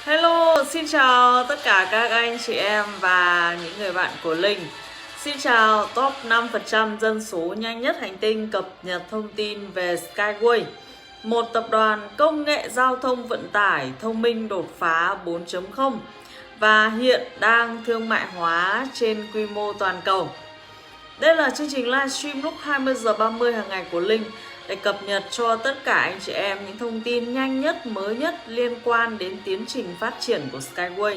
Hello, xin chào tất cả các anh chị em và những người bạn của Linh. Xin chào top 5% dân số nhanh nhất hành tinh cập nhật thông tin về Skyway, một tập đoàn công nghệ giao thông vận tải thông minh đột phá 4.0 và hiện đang thương mại hóa trên quy mô toàn cầu. Đây là chương trình livestream lúc 20 giờ 30 hàng ngày của Linh để cập nhật cho tất cả anh chị em những thông tin nhanh nhất, mới nhất liên quan đến tiến trình phát triển của Skyway.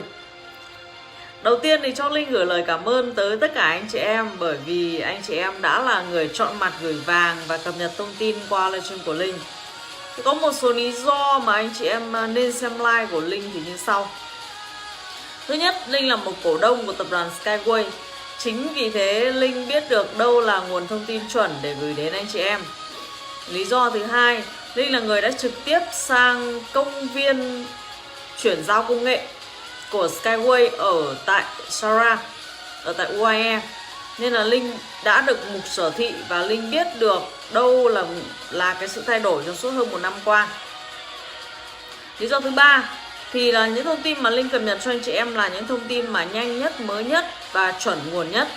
Đầu tiên thì cho Linh gửi lời cảm ơn tới tất cả anh chị em bởi vì anh chị em đã là người chọn mặt gửi vàng và cập nhật thông tin qua livestream của Linh. Thì có một số lý do mà anh chị em nên xem live của Linh thì như sau. Thứ nhất, Linh là một cổ đông của tập đoàn Skyway. Chính vì thế Linh biết được đâu là nguồn thông tin chuẩn để gửi đến anh chị em. Lý do thứ hai, Linh là người đã trực tiếp sang công viên chuyển giao công nghệ của Skyway ở tại Sara, ở tại UAE. Nên là Linh đã được mục sở thị và Linh biết được đâu là cái sự thay đổi trong suốt hơn một năm qua. Lý do thứ ba thì là những thông tin mà Linh cập nhật cho anh chị em là những thông tin mà nhanh nhất, mới nhất và chuẩn nguồn nhất.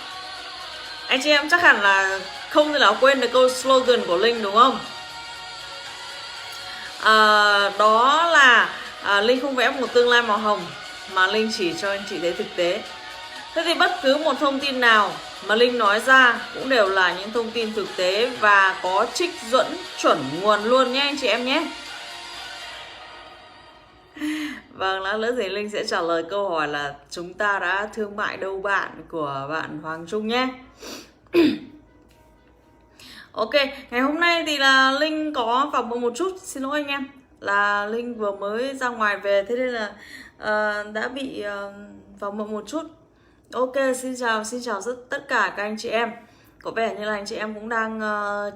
Anh chị em chắc hẳn là không thể nào quên được câu slogan của Linh đúng không? Đó là Linh không vẽ một tương lai màu hồng mà Linh chỉ cho anh chị thấy thực tế. Thế thì bất cứ một thông tin nào mà Linh nói ra cũng đều là những thông tin thực tế và có trích dẫn chuẩn nguồn luôn nhé anh chị em nhé. Vâng, lát nữa thì Linh sẽ trả lời câu hỏi là chúng ta đã thương mại đâu bạn của bạn Hoàng Trung nhé. Ok, ngày hôm nay thì là Linh có phỏng vấn một chút, xin lỗi anh em là Linh vừa mới ra ngoài về, thế nên là đã bị phỏng vấn một chút. Ok, xin chào tất cả các anh chị em. Có vẻ như là anh chị em cũng đang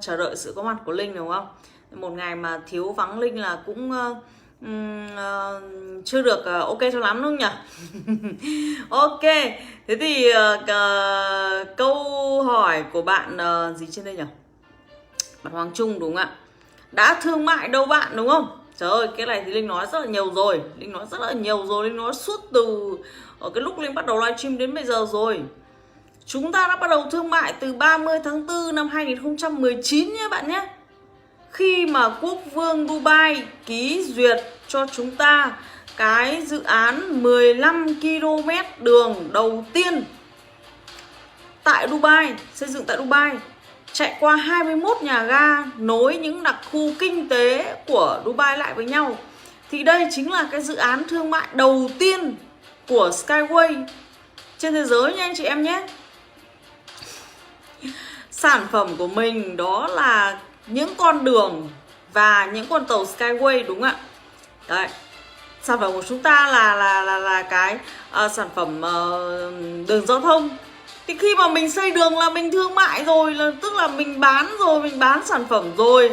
chờ đợi sự có mặt của Linh đúng không? Một ngày mà thiếu vắng Linh là cũng chưa được ok cho lắm đúng không nhỉ? Ok, thế thì câu hỏi của bạn gì trên đây nhỉ? Bạn Hoàng Trung đúng không ạ? Đã thương mại đâu bạn đúng không? Trời ơi, cái này thì Linh nói rất là nhiều rồi. Linh nói rất là nhiều rồi. Linh nói suốt từ ở cái lúc Linh bắt đầu livestream đến bây giờ rồi. Chúng ta đã bắt đầu thương mại từ 30 tháng 4 năm 2019 nhé bạn nhé. Khi mà Quốc vương Dubai ký duyệt cho chúng ta cái dự án 15 km đường đầu tiên tại Dubai, xây dựng tại Dubai, chạy qua 21 nhà ga nối những đặc khu kinh tế của Dubai lại với nhau. Thì đây chính là cái dự án thương mại đầu tiên của Skyway trên thế giới nha anh chị em nhé. Sản phẩm của mình đó là những con đường và những con tàu Skyway đúng không ạ? Đấy. Sản phẩm của chúng ta là cái sản phẩm đường giao thông. Thì khi mà mình xây đường là mình thương mại rồi, là tức là mình bán rồi, mình bán sản phẩm rồi.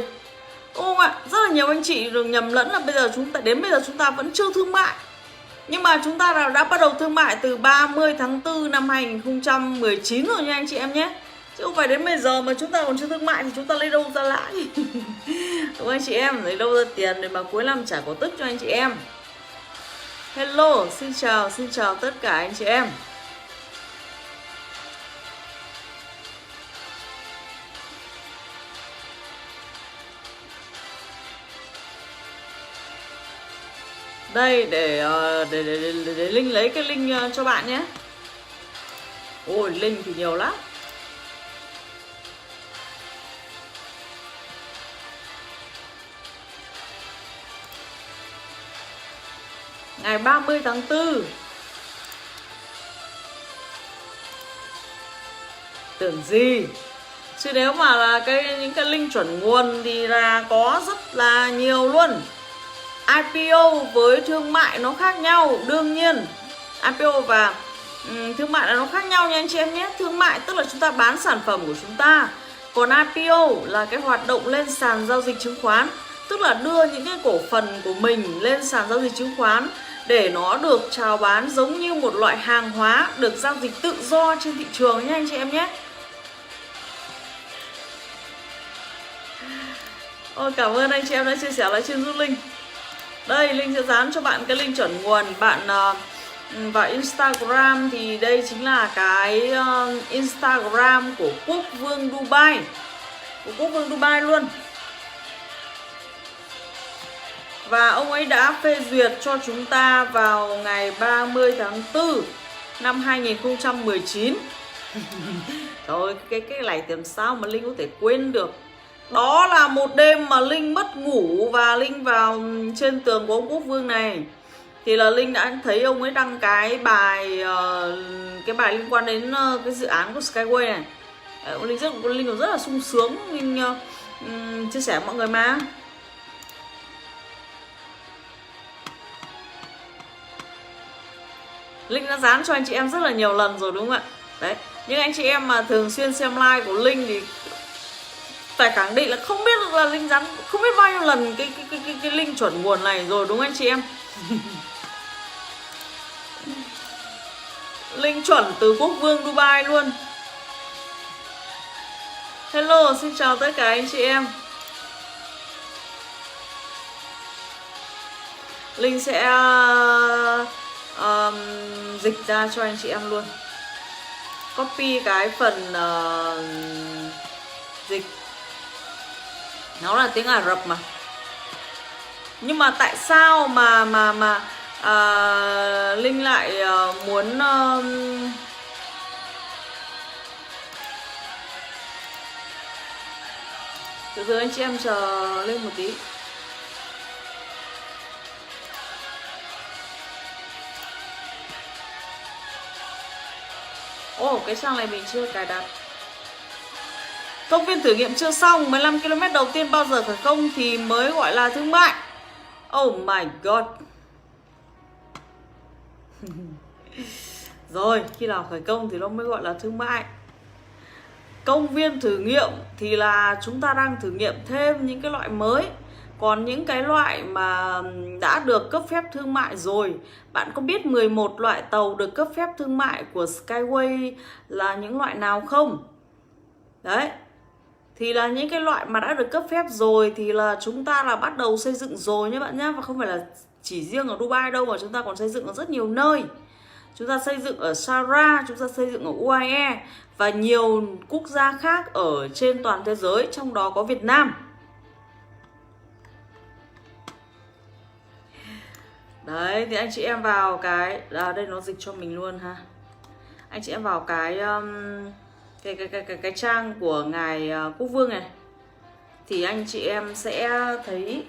Đúng không ạ? Rất là nhiều anh chị đừng nhầm lẫn là đến bây giờ chúng ta vẫn chưa thương mại. Nhưng mà chúng ta đã bắt đầu thương mại từ 30 tháng 4 năm 2019 rồi nha anh chị em nhé. Chứ không phải đến bây giờ mà chúng ta còn chưa thương mại thì chúng ta lấy đâu ra lãi. Đúng không anh chị em? Lấy đâu ra tiền để mà cuối năm trả cổ tức cho anh chị em. Hello, xin chào tất cả anh chị em. Đây để Linh lấy cái link cho bạn nhé. Ôi link thì nhiều lắm. Ngày 30 tháng 4. Tưởng gì? Chứ nếu mà là những cái link chuẩn nguồn thì là có rất là nhiều luôn. IPO với thương mại nó khác nhau, đương nhiên IPO và thương mại là nó khác nhau nha anh chị em nhé. Thương mại tức là chúng ta bán sản phẩm của chúng ta, còn IPO là cái hoạt động lên sàn giao dịch chứng khoán, tức là đưa những cái cổ phần của mình lên sàn giao dịch chứng khoán để nó được chào bán giống như một loại hàng hóa được giao dịch tự do trên thị trường nha anh chị em nhé. Ôi cảm ơn anh chị em đã chia sẻ livestream giúp Linh. Đây, Linh sẽ dán cho bạn cái link chuẩn nguồn. Bạn vào Instagram thì đây chính là cái Instagram của Quốc vương Dubai. Của Quốc vương Dubai luôn. Và ông ấy đã phê duyệt cho chúng ta vào ngày 30 tháng 4 năm 2019. Trời ơi, cái này làm sao mà Linh có thể quên được. Đó là một đêm mà Linh mất ngủ và Linh vào trên tường của ông Quốc vương này. Thì là Linh đã thấy ông ấy đăng cái bài liên quan đến cái dự án của Skyway này. Linh cũng rất là sung sướng. Linh chia sẻ với mọi người mà. Linh đã dán cho anh chị em rất là nhiều lần rồi đúng không ạ? Đấy, những anh chị em mà thường xuyên xem live của Linh thì phải khẳng định là không biết là Linh dán không biết bao nhiêu lần cái link chuẩn nguồn này rồi đúng không anh chị em? Link chuẩn từ Quốc vương Dubai luôn. Hello, xin chào tất cả anh chị em. Linh sẽ dịch ra cho anh chị em luôn. Copy cái phần dịch. Nó là tiếng Ả Rập mà. Nhưng mà tại sao mà Linh lại muốn từ từ anh chị em chờ Linh một tí. Cái trang này mình chưa cài đặt. Công viên thử nghiệm chưa xong, 15 km đầu tiên bao giờ khởi công thì mới gọi là thương mại. Oh my god. Rồi, khi nào khởi công thì nó mới gọi là thương mại. Công viên thử nghiệm thì là chúng ta đang thử nghiệm thêm những cái loại mới. Còn những cái loại mà đã được cấp phép thương mại rồi, bạn có biết 11 loại tàu được cấp phép thương mại của Skyway là những loại nào không? Đấy, thì là những cái loại mà đã được cấp phép rồi thì là chúng ta là bắt đầu xây dựng rồi nhé bạn nhé. Và không phải là chỉ riêng ở Dubai đâu mà chúng ta còn xây dựng ở rất nhiều nơi. Chúng ta xây dựng ở Sharjah, chúng ta xây dựng ở UAE và nhiều quốc gia khác ở trên toàn thế giới, trong đó có Việt Nam. Đấy, thì anh chị em vào cái đây nó dịch cho mình luôn ha. Anh chị em vào cái trang của ngài Quốc vương này thì anh chị em sẽ thấy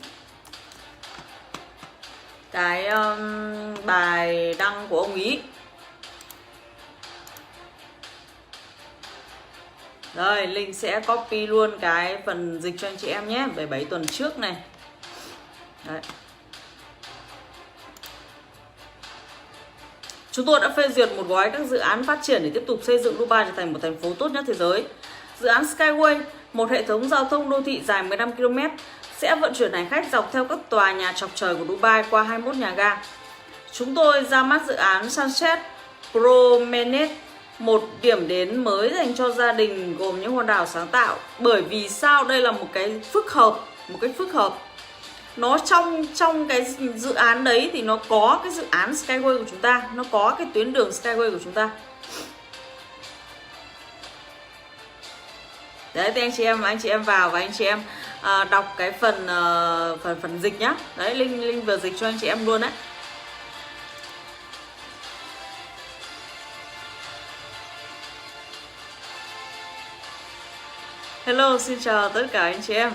cái bài đăng của ông ý. Rồi, Linh sẽ copy luôn cái phần dịch cho anh chị em nhé, về 7 tuần trước này. Đấy. Chúng tôi đã phê duyệt một gói các dự án phát triển để tiếp tục xây dựng Dubai trở thành một thành phố tốt nhất thế giới. Dự án Skyway, một hệ thống giao thông đô thị dài 15 km, sẽ vận chuyển hành khách dọc theo các tòa nhà chọc trời của Dubai qua 21 nhà ga. Chúng tôi ra mắt dự án Sunset Promenade, một điểm đến mới dành cho gia đình gồm những hòn đảo sáng tạo. Bởi vì sao? Đây là một cái phức hợp. Nó trong cái dự án đấy thì nó có cái dự án Skyway của chúng ta, nó có cái tuyến đường Skyway của chúng ta. Đấy, thì anh chị em vào và anh chị em đọc cái phần dịch nhá. Đấy, Linh vừa dịch cho anh chị em luôn đấy. Hello, xin chào tất cả anh chị em.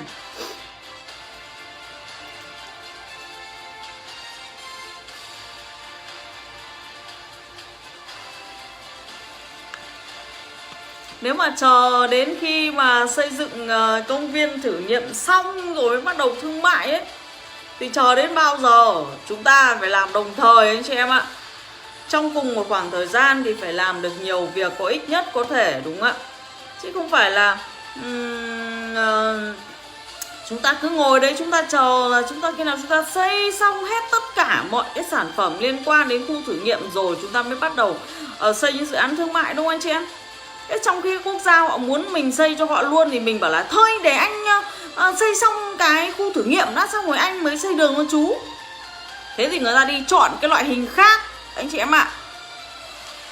Nếu mà chờ đến khi mà xây dựng công viên thử nghiệm xong rồi mới bắt đầu thương mại ấy thì chờ đến bao giờ? Chúng ta phải làm đồng thời anh chị em ạ. Trong cùng một khoảng thời gian thì phải làm được nhiều việc có ích nhất có thể, đúng không ạ? Chứ không phải là chúng ta cứ ngồi đấy chúng ta chờ là chúng ta khi nào chúng ta xây xong hết tất cả mọi cái sản phẩm liên quan đến khu thử nghiệm rồi chúng ta mới bắt đầu xây những dự án thương mại, đúng không anh chị em? Thế trong khi quốc gia họ muốn mình xây cho họ luôn thì mình bảo là thôi để anh xây xong cái khu thử nghiệm đã xong rồi anh mới xây đường cho chú. Thế thì người ta đi chọn cái loại hình khác anh chị em ạ.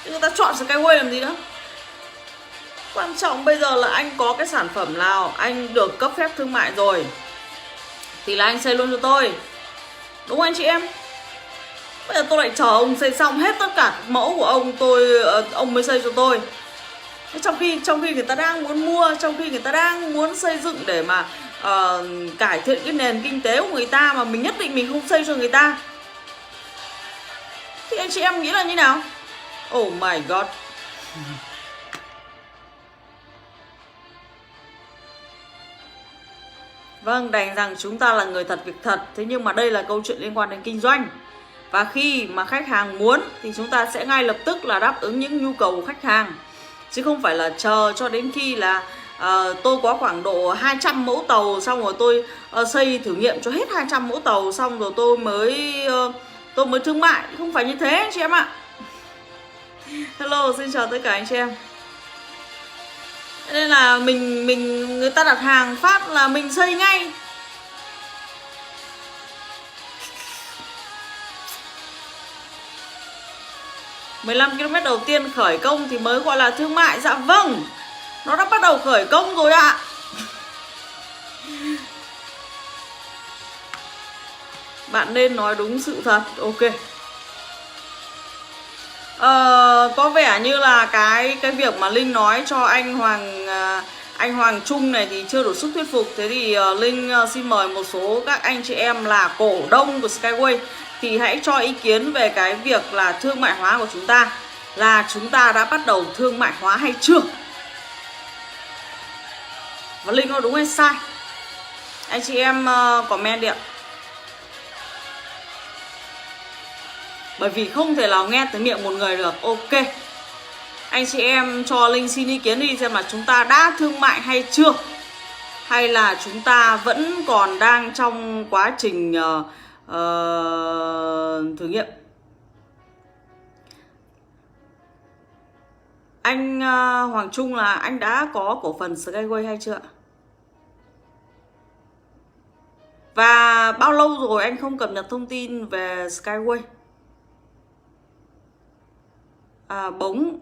Người ta chọn Skyway làm gì nữa. Quan trọng bây giờ là anh có cái sản phẩm nào anh được cấp phép thương mại rồi thì là anh xây luôn cho tôi. Đúng không anh chị em? Bây giờ tôi lại chờ ông xây xong hết tất cả mẫu của ông mới xây cho tôi. Trong khi người ta đang muốn mua, trong khi người ta đang muốn xây dựng để mà cải thiện cái nền kinh tế của người ta, mà mình nhất định mình không xây cho người ta, thì anh chị em nghĩ là như nào? Oh my god. Vâng, đành rằng chúng ta là người thật việc thật. Thế nhưng mà đây là câu chuyện liên quan đến kinh doanh. Và khi mà khách hàng muốn thì chúng ta sẽ ngay lập tức là đáp ứng những nhu cầu của khách hàng. Chứ không phải là chờ cho đến khi là tôi có khoảng độ 200 mẫu tàu, xong rồi tôi xây thử nghiệm cho hết 200 mẫu tàu, xong rồi tôi mới thương mại. Không phải như thế anh chị em ạ. Hello, xin chào tất cả anh chị em. Nên là người ta đặt hàng phát là mình xây ngay. "15 km đầu tiên khởi công thì mới gọi là thương mại." Dạ vâng, nó đã bắt đầu khởi công rồi ạ. Bạn nên nói đúng sự thật. Ok. Có vẻ như là cái việc mà Linh nói cho anh Hoàng Trung này thì chưa đủ sức thuyết phục. Thế thì Linh xin mời một số các anh chị em là cổ đông của Skyway thì hãy cho ý kiến về cái việc là thương mại hóa của chúng ta. Là chúng ta đã bắt đầu thương mại hóa hay chưa? Và Linh nói đúng hay sai? Anh chị em comment đi ạ. Bởi vì không thể nào nghe từ miệng một người được. Ok, anh chị em cho Linh xin ý kiến đi, xem là chúng ta đã thương mại hay chưa, hay là chúng ta vẫn còn đang trong quá trình thử nghiệm. Anh Hoàng Trung là anh đã có cổ phần Skyway hay chưa? Và bao lâu rồi anh không cập nhật thông tin về Skyway? Bóng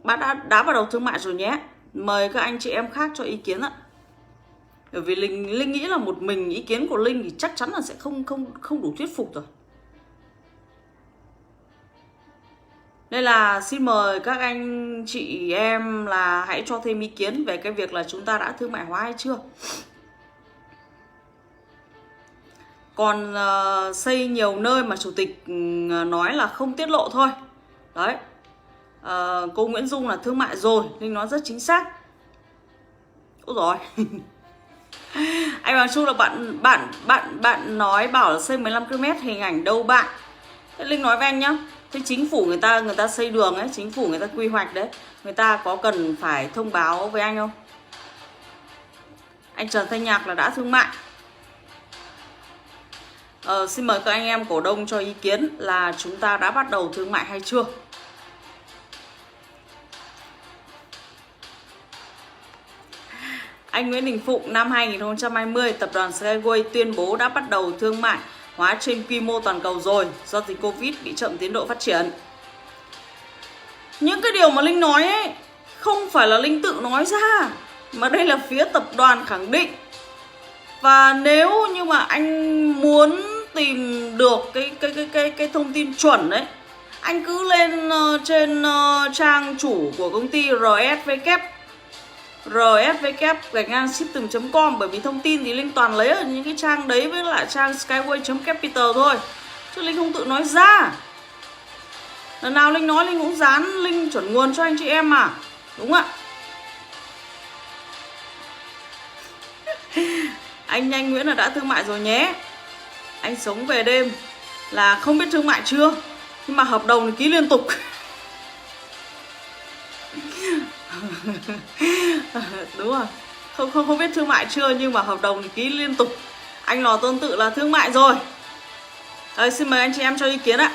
đã bắt đầu thương mại rồi nhé. Mời các anh chị em khác cho ý kiến ạ. Bởi vì Linh nghĩ là một mình ý kiến của Linh thì chắc chắn là sẽ không đủ thuyết phục rồi. Nên là xin mời các anh chị em là hãy cho thêm ý kiến về cái việc là chúng ta đã thương mại hóa hay chưa. Còn xây nhiều nơi mà chủ tịch nói là không tiết lộ thôi. Đấy. Cô Nguyễn Dung là thương mại rồi, Linh nói rất chính xác. Ôi rồi. Anh Hoàng Trung là bạn nói bảo là xây 15 km, hình ảnh đâu bạn? Thế Linh nói với anh nhá. Thế chính phủ người ta xây đường ấy, chính phủ người ta quy hoạch đấy, người ta có cần phải thông báo với anh không? Anh Trần Thanh Nhạc là đã thương mại. Xin mời các anh em cổ đông cho ý kiến là chúng ta đã bắt đầu thương mại hay chưa. Anh Nguyễn Đình Phụng, năm 2020, tập đoàn Skyway tuyên bố đã bắt đầu thương mại hóa trên quy mô toàn cầu rồi, do dịch Covid bị chậm tiến độ phát triển. Những cái điều mà Linh nói ấy không phải là Linh tự nói ra, mà đây là phía tập đoàn khẳng định. Và nếu như mà anh muốn tìm được cái thông tin chuẩn đấy, anh cứ lên trên trang chủ của công ty rsvk-system.com. Bởi vì thông tin thì Linh toàn lấy ở những cái trang đấy với lại trang skyway.capital thôi, chứ Linh không tự nói ra. Lần nào Linh nói Linh cũng dán link chuẩn nguồn cho anh chị em mà. Đúng ạ. Anh Nhanh Nguyễn là đã thương mại rồi nhé. Anh sống về đêm là không biết thương mại chưa, nhưng mà hợp đồng thì ký liên tục. Đúng rồi. Không biết thương mại chưa, nhưng mà hợp đồng thì ký liên tục. Anh Lò Tôn Tự là thương mại rồi. Rồi, xin mời anh chị em cho ý kiến ạ.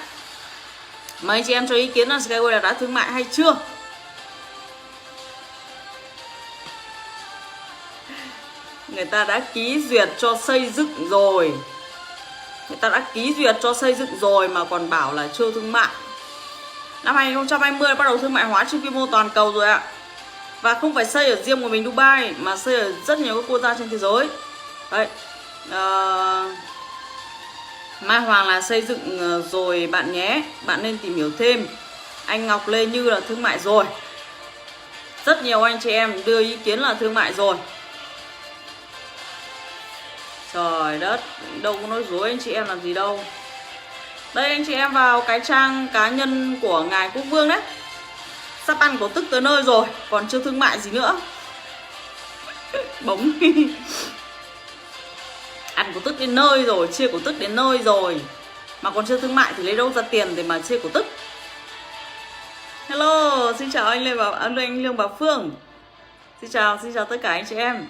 Mời anh chị em cho ý kiến là Skyway là đã thương mại hay chưa. Người ta đã ký duyệt cho xây dựng rồi. Người ta đã ký duyệt cho xây dựng rồi mà còn bảo là chưa thương mại. Năm 2020 bắt đầu thương mại hóa trên quy mô toàn cầu rồi ạ. Và không phải xây ở riêng của mình Dubai mà xây ở rất nhiều các quốc gia trên thế giới. Đấy. Mai Hoàng là xây dựng rồi bạn nhé. Bạn nên tìm hiểu thêm. Anh Ngọc Lê Như là thương mại rồi. Rất nhiều anh chị em đưa ý kiến là thương mại rồi. Trời đất, đâu có nói dối anh chị em làm gì đâu. Đây anh chị em vào cái trang cá nhân của ngài Quốc Vương đấy. Sắp ăn cổ tức tới nơi rồi, còn chưa thương mại gì nữa. Bóng ăn cổ tức đến nơi rồi, chia cổ tức đến nơi rồi, mà còn chưa thương mại thì lấy đâu ra tiền để mà chia cổ tức. Hello, xin chào anh Lương Bảo Phương. Xin chào tất cả anh chị em.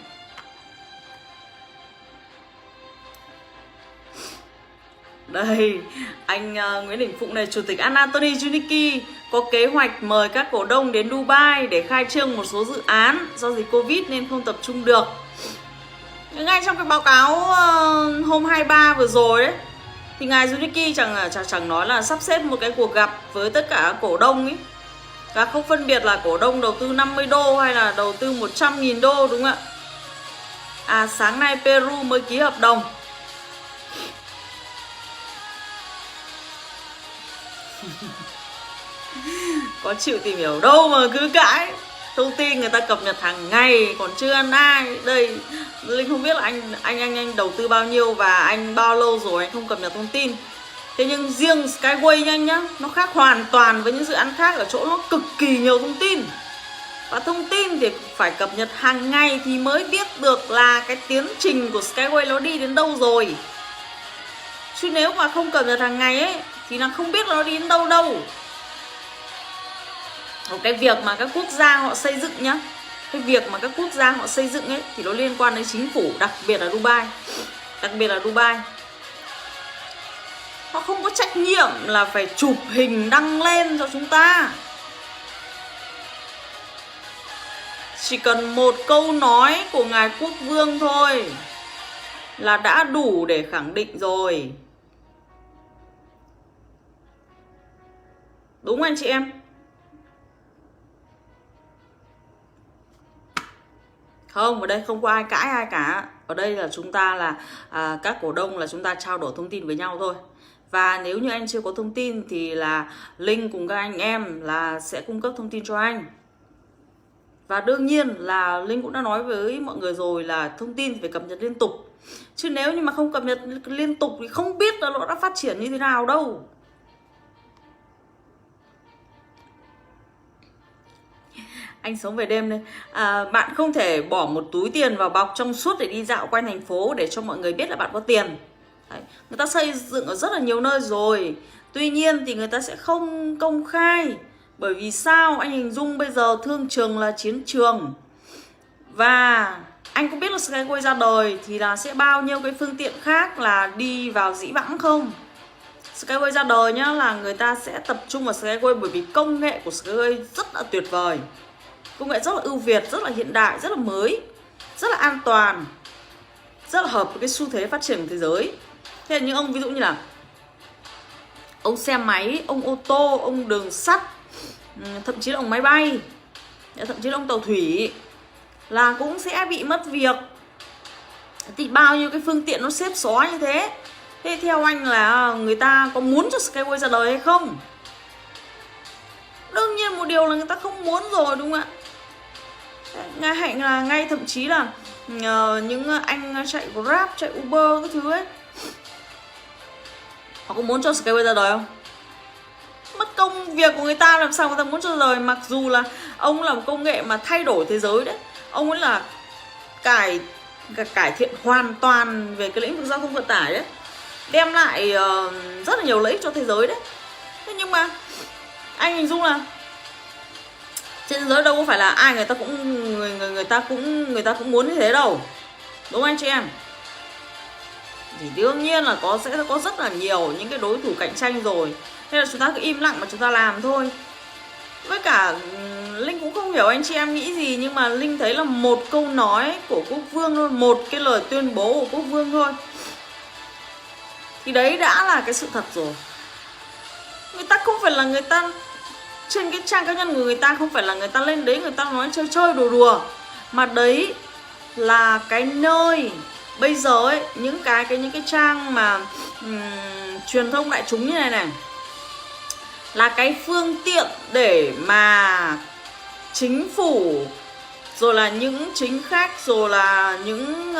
Đây, anh Nguyễn Đình Phụng này, Chủ tịch Anatoly Junicki có kế hoạch mời các cổ đông đến Dubai để khai trương một số dự án. Do dịch Covid nên không tập trung được. Ngay trong cái báo cáo hôm 23 vừa rồi đấy, thì ngài Junicki chẳng nói là sắp xếp một cái cuộc gặp với tất cả cổ đông ấy. Và không phân biệt là cổ đông đầu tư 50 đô hay là đầu tư 100.000 đô, đúng không ạ? Sáng nay Peru mới ký hợp đồng. Có chịu tìm hiểu đâu mà cứ cãi. Thông tin người ta cập nhật hàng ngày, còn chưa ăn ai. Đây, Linh không biết là anh đầu tư bao nhiêu và anh bao lâu rồi anh không cập nhật thông tin. Thế nhưng riêng Skyway nhanh nhá, nó khác hoàn toàn với những dự án khác ở chỗ nó cực kỳ nhiều thông tin. Và thông tin thì phải cập nhật hàng ngày thì mới biết được là cái tiến trình của Skyway nó đi đến đâu rồi. Chứ nếu mà không cập nhật hàng ngày ấy thì là không biết là nó đi đến đâu đâu. Cái việc mà các quốc gia họ xây dựng nhá, cái việc mà các quốc gia họ xây dựng ấy thì nó liên quan đến chính phủ, đặc biệt là Dubai. Họ không có trách nhiệm là phải chụp hình đăng lên cho chúng ta. Chỉ cần một câu nói của ngài Quốc Vương thôi là đã đủ để khẳng định rồi. Đúng anh chị em? Không, ở đây không có ai cãi ai cả. Ở đây là chúng ta là các cổ đông là chúng ta trao đổi thông tin với nhau thôi. Và nếu như anh chưa có thông tin thì là Linh cùng các anh em là sẽ cung cấp thông tin cho anh. Và đương nhiên là Linh cũng đã nói với mọi người rồi là thông tin thì phải cập nhật liên tục. Chứ nếu như mà không cập nhật liên tục thì không biết là nó đã phát triển như thế nào đâu. Anh sống về đêm đây. Bạn không thể bỏ một túi tiền vào bọc trong suốt để đi dạo quanh thành phố để cho mọi người biết là bạn có tiền. Đấy. Người ta xây dựng ở rất là nhiều nơi rồi. Tuy nhiên thì người ta sẽ không công khai. Bởi vì sao? Anh hình dung bây giờ thương trường là chiến trường. Và anh có biết là Skyway ra đời thì là sẽ bao nhiêu cái phương tiện khác là đi vào dĩ vãng không? Skyway ra đời nhá là người ta sẽ tập trung vào Skyway bởi vì công nghệ của Skyway rất là tuyệt vời. Công nghệ rất là ưu việt, rất là hiện đại, rất là mới, rất là an toàn, rất là hợp với cái xu thế phát triển của thế giới. Thế là những ông ví dụ như là ông xe máy, ông ô tô, ông đường sắt, thậm chí là ông máy bay, thậm chí là ông tàu thủy là cũng sẽ bị mất việc. Thì bao nhiêu cái phương tiện nó xếp xó như thế. Thế theo anh là người ta có muốn cho Skyway ra đời hay không? Đương nhiên một điều là người ta không muốn rồi, đúng không ạ? Ngay thậm chí là những anh chạy Grab, chạy Uber các thứ ấy, họ có muốn cho Skyway ra đời không? Mất công việc của người ta, làm sao người ta muốn cho ra đời? Mặc dù là ông là một công nghệ mà thay đổi thế giới đấy, ông ấy là cải thiện hoàn toàn về cái lĩnh vực giao thông vận tải đấy, đem lại rất là nhiều lợi ích cho thế giới đấy. Thế nhưng mà anh hình dung là trên thế giới đâu có phải là ai người ta cũng muốn như thế đâu, đúng không anh chị em? Thì đương nhiên là sẽ có rất là nhiều những cái đối thủ cạnh tranh rồi. Nên là chúng ta cứ im lặng mà chúng ta làm thôi. Với cả Linh cũng không hiểu anh chị em nghĩ gì, nhưng mà Linh thấy là một câu nói của Quốc Vương thôi, một cái lời tuyên bố của Quốc Vương thôi thì đấy đã là cái sự thật rồi. Người ta không phải là người ta trên cái trang cá nhân của người ta, không phải là người ta lên đấy người ta nói chơi chơi đùa đùa, mà đấy là cái nơi bây giờ ấy, những cái trang mà truyền thông đại chúng như này này là cái phương tiện để mà chính phủ rồi là những chính khách rồi là những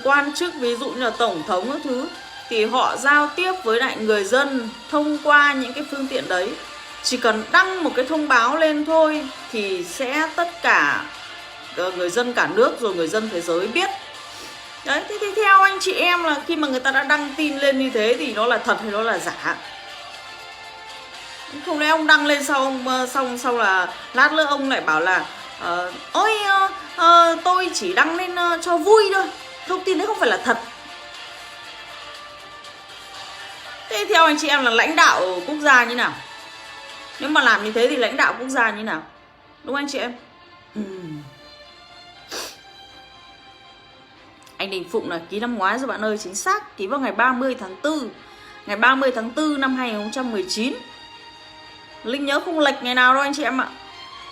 quan chức ví dụ như là tổng thống các thứ, thì họ giao tiếp với lại người dân thông qua những cái phương tiện đấy. Chỉ cần đăng một cái thông báo lên thôi thì sẽ tất cả người dân cả nước rồi người dân thế giới biết. Đấy, thế thì theo anh chị em là khi mà người ta đã đăng tin lên như thế thì nó là thật hay nó là giả? Không lẽ ông đăng lên xong là lát nữa ông lại bảo là ôi tôi chỉ đăng lên cho vui thôi, thông tin đấy không phải là thật. Thế theo anh chị em là lãnh đạo quốc gia như nào? Nếu mà làm như thế thì lãnh đạo quốc gia như nào? Đúng không anh chị em? Anh Đình Phụng là ký năm ngoái rồi bạn ơi, chính xác, ký vào ngày 30 tháng 4. Ngày 30 tháng 4 năm 2019. Linh nhớ không lệch ngày nào đâu anh chị em ạ.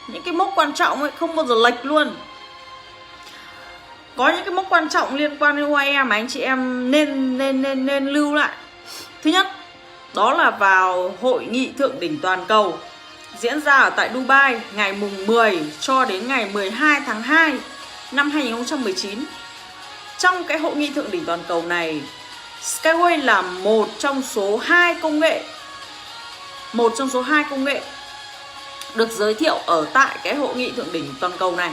Những cái mốc quan trọng ấy không bao giờ lệch luôn. Có những cái mốc quan trọng liên quan đến UAE mà anh chị em nên lưu lại. Thứ nhất, đó là vào hội nghị thượng đỉnh toàn cầu diễn ra ở tại Dubai ngày mùng 10 cho đến ngày 12 tháng 2 năm 2019. Trong cái hội nghị thượng đỉnh toàn cầu này, Skyway là một trong số 2 công nghệ được giới thiệu ở tại cái hội nghị thượng đỉnh toàn cầu này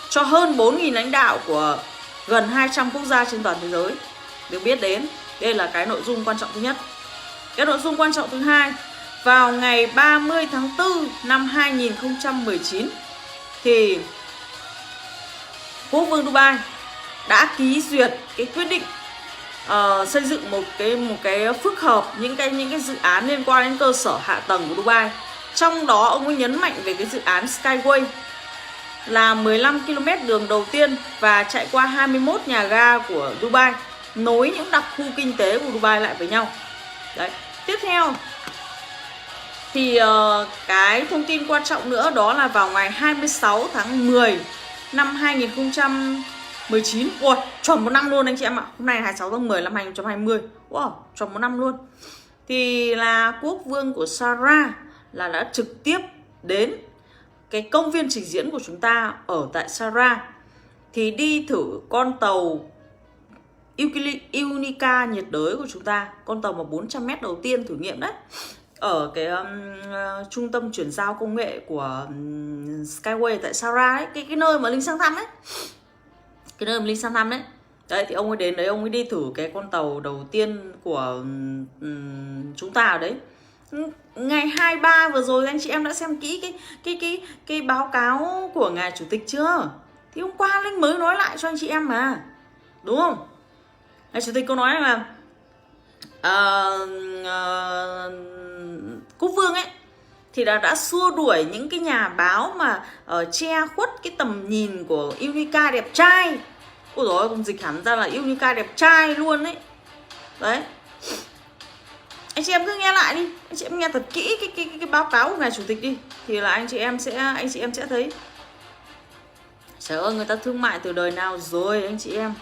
cho hơn 4.000 lãnh đạo của gần 200 quốc gia trên toàn thế giới được biết đến. Đây là cái nội dung quan trọng thứ nhất. Cái nội dung quan trọng thứ hai, vào ngày 30 tháng 4 năm 2019 thì Quốc vương Dubai đã ký duyệt cái quyết định xây dựng một cái phức hợp những cái dự án liên quan đến cơ sở hạ tầng của Dubai. Trong đó ông ấy nhấn mạnh về cái dự án Skyway là 15 km đường đầu tiên và chạy qua 21 nhà ga của Dubai, nối những đặc khu kinh tế của Dubai lại với nhau. Đấy. Tiếp theo thì cái thông tin quan trọng nữa đó là vào ngày 26 tháng 10 năm 2019. Ui, tròn một năm luôn anh chị em ạ. Hôm nay là 26 tháng 10 năm 2020. Wow, tròn một năm luôn. Thì là quốc vương của Sarah là đã trực tiếp đến cái công viên trình diễn của chúng ta ở tại Sarah, thì đi thử con tàu Unica nhiệt đới của chúng ta, con tàu mà 400 m đầu tiên thử nghiệm đấy, ở cái trung tâm chuyển giao công nghệ của Skyway tại Sarah ấy, cái nơi mà Linh sang thăm ấy. Cái nơi mà Linh sang thăm đấy. Đấy thì ông ấy đến đấy, ông ấy đi thử cái con tàu đầu tiên của chúng ta ở đấy. Ngày 23 vừa rồi anh chị em đã xem kỹ cái báo cáo của ngài chủ tịch chưa? Thì hôm qua Linh mới nói lại cho anh chị em mà. Đúng không? Ngài chủ tịch có nói là quốc vương ấy thì đã xua đuổi những cái nhà báo mà che khuất cái tầm nhìn của Unica đẹp trai. Ôi dồi ôi, cũng dịch hẳn ra là Unica đẹp trai luôn ấy. Đấy. Anh chị em cứ nghe lại đi, anh chị em nghe thật kỹ cái báo cáo của ngài chủ tịch đi, thì là anh chị em sẽ thấy. Trời ơi, người ta thương mại từ đời nào rồi anh chị em.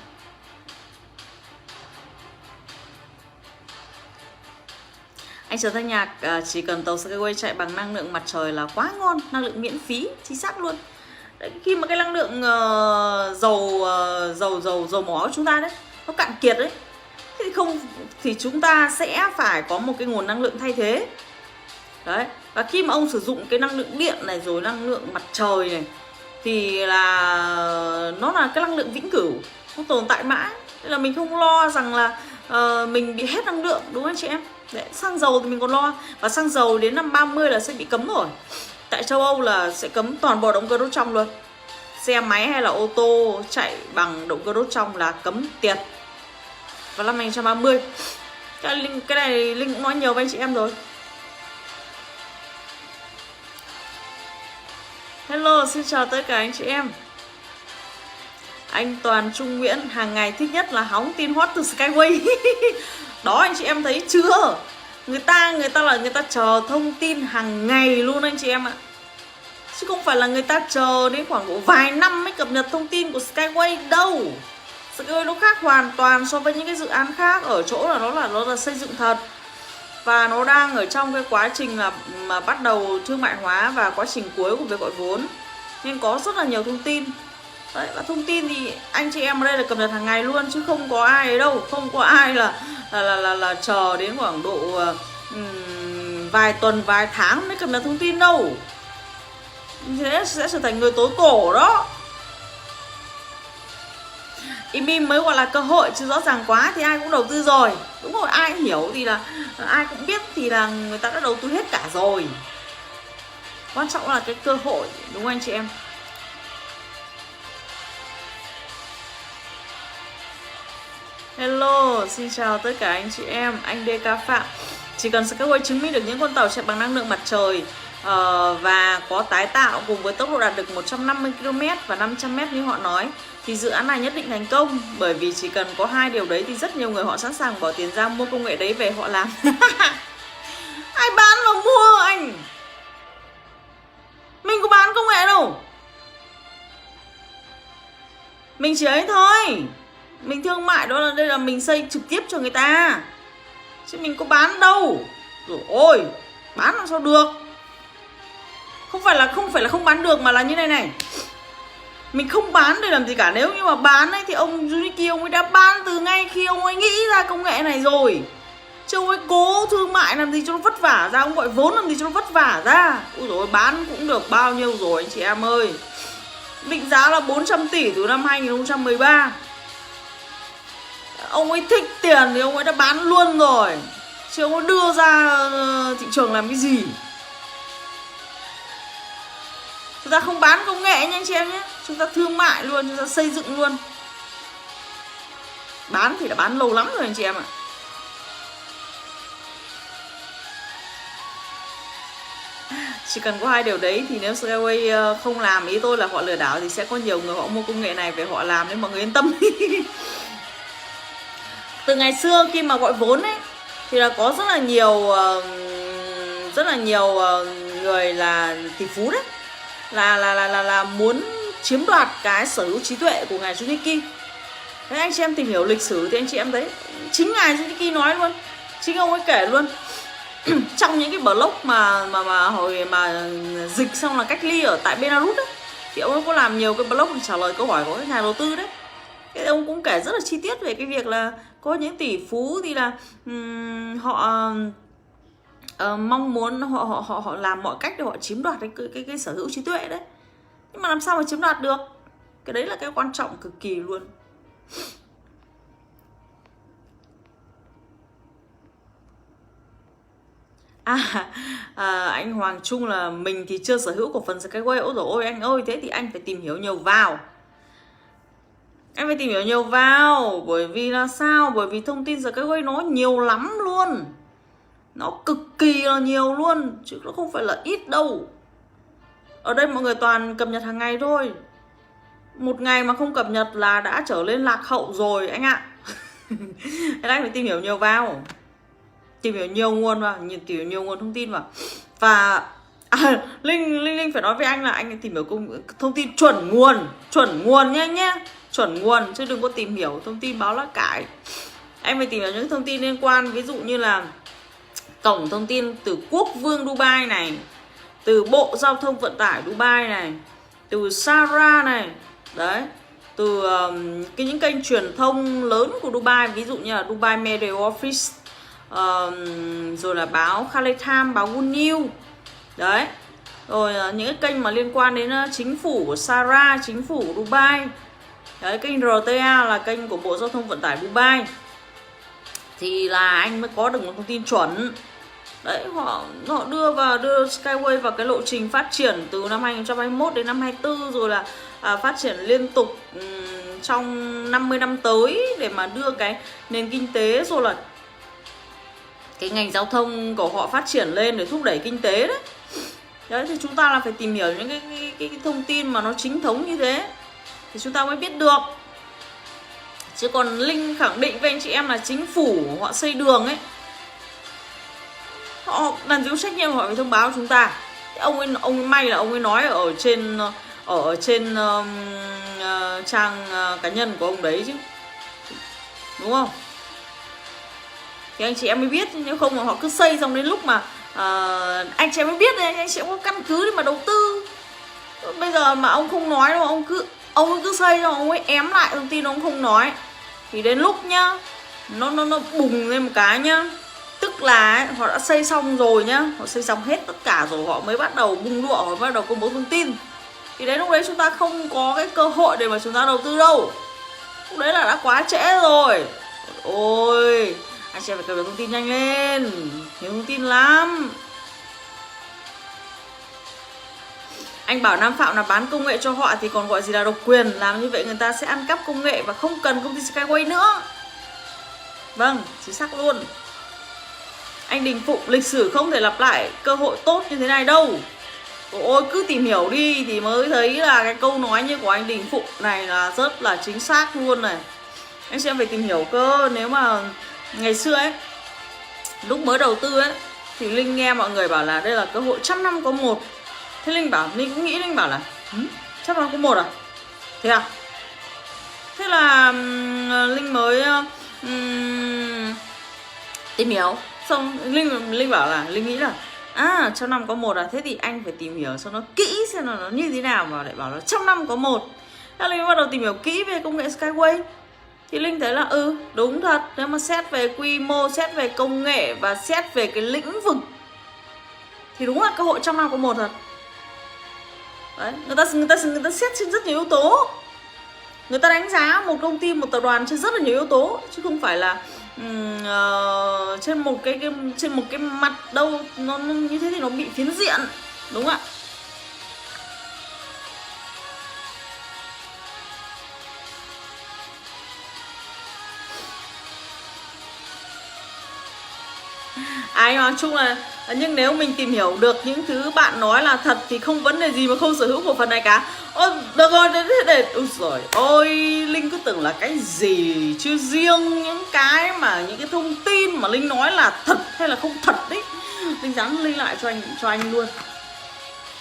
Anh Trần Thanh Nhạc, chỉ cần tàu Skyway chạy bằng năng lượng mặt trời là quá ngon, năng lượng miễn phí, chính xác luôn. Đấy, khi mà cái năng lượng dầu mỏ của chúng ta đấy nó cạn kiệt đấy, thì chúng ta sẽ phải có một cái nguồn năng lượng thay thế. Đấy, và khi mà ông sử dụng cái năng lượng điện này rồi năng lượng mặt trời này thì là nó là cái năng lượng vĩnh cửu, nó tồn tại mãi. Nên là mình không lo rằng là mình bị hết năng lượng, đúng không anh chị em? Đấy, xăng dầu thì mình còn lo, và xăng dầu đến năm 30 là sẽ bị cấm rồi. Tại châu Âu là sẽ cấm toàn bộ động cơ đốt trong luôn. Xe máy hay là ô tô chạy bằng động cơ đốt trong là cấm tiệt vào năm 2030. Cái này Linh cũng nói nhiều với anh chị em rồi. Hello, xin chào tất cả anh chị em. Anh Toàn Trung Nguyễn hàng ngày thích nhất là hóng tin hot từ Skyway. Đó anh chị em thấy chưa? Người ta chờ thông tin hàng ngày luôn anh chị em ạ. Chứ không phải là người ta chờ đến khoảng độ vài năm mới cập nhật thông tin của Skyway đâu. Skyway nó khác hoàn toàn so với những cái dự án khác ở chỗ là nó là xây dựng thật. Và nó đang ở trong cái quá trình là mà bắt đầu thương mại hóa và quá trình cuối của việc gọi vốn. Nên có rất là nhiều thông tin. Đấy, và thông tin thì anh chị em ở đây là cập nhật hàng ngày luôn, chứ không có ai ấy đâu, không có ai là chờ đến khoảng độ vài tuần vài tháng mới cập nhật thông tin đâu. Thế sẽ trở thành người tố cổ đó. Im mới gọi là cơ hội, chứ rõ ràng quá thì ai cũng đầu tư rồi. Đúng rồi, ai cũng hiểu thì là ai cũng biết thì là người ta đã đầu tư hết cả rồi. Quan trọng là cái cơ hội, đúng không anh chị em? Hello, xin chào tất cả anh chị em. Anh DK Phạm. Chỉ cần Skyway chứng minh được những con tàu chạy bằng năng lượng mặt trời và có tái tạo cùng với tốc độ đạt được 150 km và 500 m như họ nói, thì dự án này nhất định thành công. Bởi vì chỉ cần có hai điều đấy thì rất nhiều người họ sẵn sàng bỏ tiền ra mua công nghệ đấy về họ làm. Ai bán mà mua anh? Mình có bán công nghệ đâu. Mình chỉ ấy thôi. Mình thương mại đó là đây là mình xây trực tiếp cho người ta, chứ mình có bán đâu. Rồi ôi, bán làm sao được. Không phải là không bán được, mà là như này này. Mình không bán để làm gì cả. Nếu như mà bán ấy thì ông Junichi ông ấy đã bán từ ngay khi ông ấy nghĩ ra công nghệ này rồi. Chứ ông ấy cố thương mại làm gì cho nó vất vả ra, ông gọi vốn làm gì cho nó vất vả ra. Ui dồi, bán cũng được bao nhiêu rồi anh chị em ơi. Định giá là 400 tỷ từ năm 2013. Ông ấy thích tiền thì ông ấy đã bán luôn rồi, chứ ông ấy đưa ra thị trường làm cái gì. Chúng ta không bán công nghệ nha anh chị em nhé. Chúng ta thương mại luôn, chúng ta xây dựng luôn. Bán thì đã bán lâu lắm rồi anh chị em ạ. Chỉ cần có hai điều đấy thì nếu Skyway không làm, ý tôi là họ lừa đảo, thì sẽ có nhiều người họ mua công nghệ này về họ làm nên mọi người yên tâm. Từ ngày xưa khi mà gọi vốn ấy thì là có rất là nhiều người là tỷ phú đấy, là muốn chiếm đoạt cái sở hữu trí tuệ của ngài Junichi. Thế anh chị em tìm hiểu lịch sử thì anh chị em thấy chính ngài Junichi nói luôn, chính ông ấy kể luôn. Trong những cái blog mà hồi mà dịch xong là cách ly ở tại Belarus ấy, thì ông ấy có làm nhiều cái blog trả lời câu hỏi của các nhà đầu tư đấy. Cái ông cũng kể rất là chi tiết về cái việc là có những tỷ phú thì là họ mong muốn họ làm mọi cách để họ chiếm đoạt cái sở hữu trí tuệ đấy. Nhưng mà làm sao mà chiếm đoạt được? Cái đấy là cái quan trọng cực kỳ luôn. Anh Hoàng Trung là mình thì chưa sở hữu cổ phần Skyway. Ôi dồi ôi anh ơi, thế thì anh phải tìm hiểu nhiều vào. Em phải tìm hiểu nhiều vào. Bởi vì là sao? Bởi vì thông tin Skyway nó nhiều lắm luôn. Nó cực kỳ là nhiều luôn, chứ nó không phải là ít đâu. Ở đây mọi người toàn cập nhật hàng ngày thôi. Một ngày mà không cập nhật là đã trở lên lạc hậu rồi anh ạ. Nên anh phải tìm hiểu nhiều vào. Tìm hiểu nhiều nguồn vào, tìm hiểu nhiều nguồn thông tin vào. Và Linh phải nói với anh là anh tìm hiểu thông tin chuẩn nguồn nha anh nhé. Chuẩn nguồn, chứ đừng có tìm hiểu thông tin báo lá cải. Anh phải tìm hiểu những thông tin liên quan, ví dụ như là cổng thông tin từ Quốc vương Dubai này, từ Bộ Giao thông Vận tải Dubai này, từ Sara này, đấy, từ những kênh truyền thông lớn của Dubai, ví dụ như là Dubai Media Office, rồi là báo Khaled Time, báo Good News, đấy, rồi những cái kênh mà liên quan đến chính phủ của Sara, chính phủ của Dubai, đấy, kênh RTA là kênh của Bộ Giao thông Vận tải Dubai, thì là anh mới có được một thông tin chuẩn. Đấy, họ đưa Skyway vào cái lộ trình phát triển từ năm 2021 đến năm 2024, rồi là phát triển liên tục trong 50 năm tới để mà đưa cái nền kinh tế rồi là cái ngành giao thông của họ phát triển lên để thúc đẩy kinh tế đấy. Đấy thì chúng ta là phải tìm hiểu những cái thông tin mà nó chính thống như thế thì chúng ta mới biết được. Chứ còn Linh khẳng định với anh chị em là chính phủ họ xây đường ấy, họ làm gì có trách nhiệm họ phải thông báo chúng ta. Ông ấy may là ông ấy nói ở trên trang cá nhân của ông đấy chứ, đúng không? Thì anh chị em mới biết, nếu không mà họ cứ xây xong đến lúc mà anh chị em mới biết, anh chị em có căn cứ để mà đầu tư. Bây giờ mà ông không nói đâu, ông ấy cứ xây xong ông ấy ém lại thông tin, ông không nói thì đến lúc nhá nó bùng lên một cái nhá, tức là ấy, họ đã xây xong rồi nhá, họ xây xong hết tất cả rồi họ mới bắt đầu bung lụa, họ bắt đầu công bố thông tin. Thì đến lúc đấy chúng ta không có cái cơ hội để mà chúng ta đầu tư đâu, lúc đấy là đã quá trễ rồi. Ôi, anh chị phải cập nhật thông tin nhanh lên, nhiều thông tin lắm. Anh bảo Nam Phạm là bán công nghệ cho họ thì còn gọi gì là độc quyền. Làm như vậy người ta sẽ ăn cắp công nghệ và không cần công ty Skyway nữa. Vâng, chính xác luôn. Anh Đình Phụng, lịch sử không thể lặp lại cơ hội tốt như thế này đâu. Ôi, cứ tìm hiểu đi thì mới thấy là cái câu nói như của anh Đình Phụng này là rất là chính xác luôn này. Anh xem phải tìm hiểu cơ. Nếu mà ngày xưa ấy, lúc mới đầu tư ấy, thì Linh nghe mọi người bảo là đây là cơ hội 100 năm có một. Thế Linh cũng nghĩ, Linh bảo là 100 năm có một à? Thế à? Thế là Linh mới tìm hiểu. Xong Linh bảo là, Linh nghĩ là 100 năm có một à? Thế thì anh phải tìm hiểu cho nó kỹ xem là nó như thế nào mà lại bảo là 100 năm có một. Thế Linh bắt đầu tìm hiểu kỹ về công nghệ Skyway. Thì Linh thấy là đúng thật, nếu mà xét về quy mô, xét về công nghệ và xét về cái lĩnh vực thì đúng là cơ hội 100 năm có một thật. Đấy, người ta xét trên rất nhiều yếu tố. Người ta đánh giá một công ty, một tập đoàn trên rất là nhiều yếu tố, chứ không phải là trên một cái mặt đâu. Nó như thế thì nó bị phiến diện, đúng không ạ? Nói chung là, nhưng nếu mình tìm hiểu được những thứ bạn nói là thật thì không vấn đề gì mà không sở hữu cổ phần này cả. Ôi, được rồi, ôi giời ôi, Linh cứ tưởng là cái gì, chứ riêng những cái thông tin mà Linh nói là thật hay là không thật đấy, Linh dám Linh lại cho anh luôn.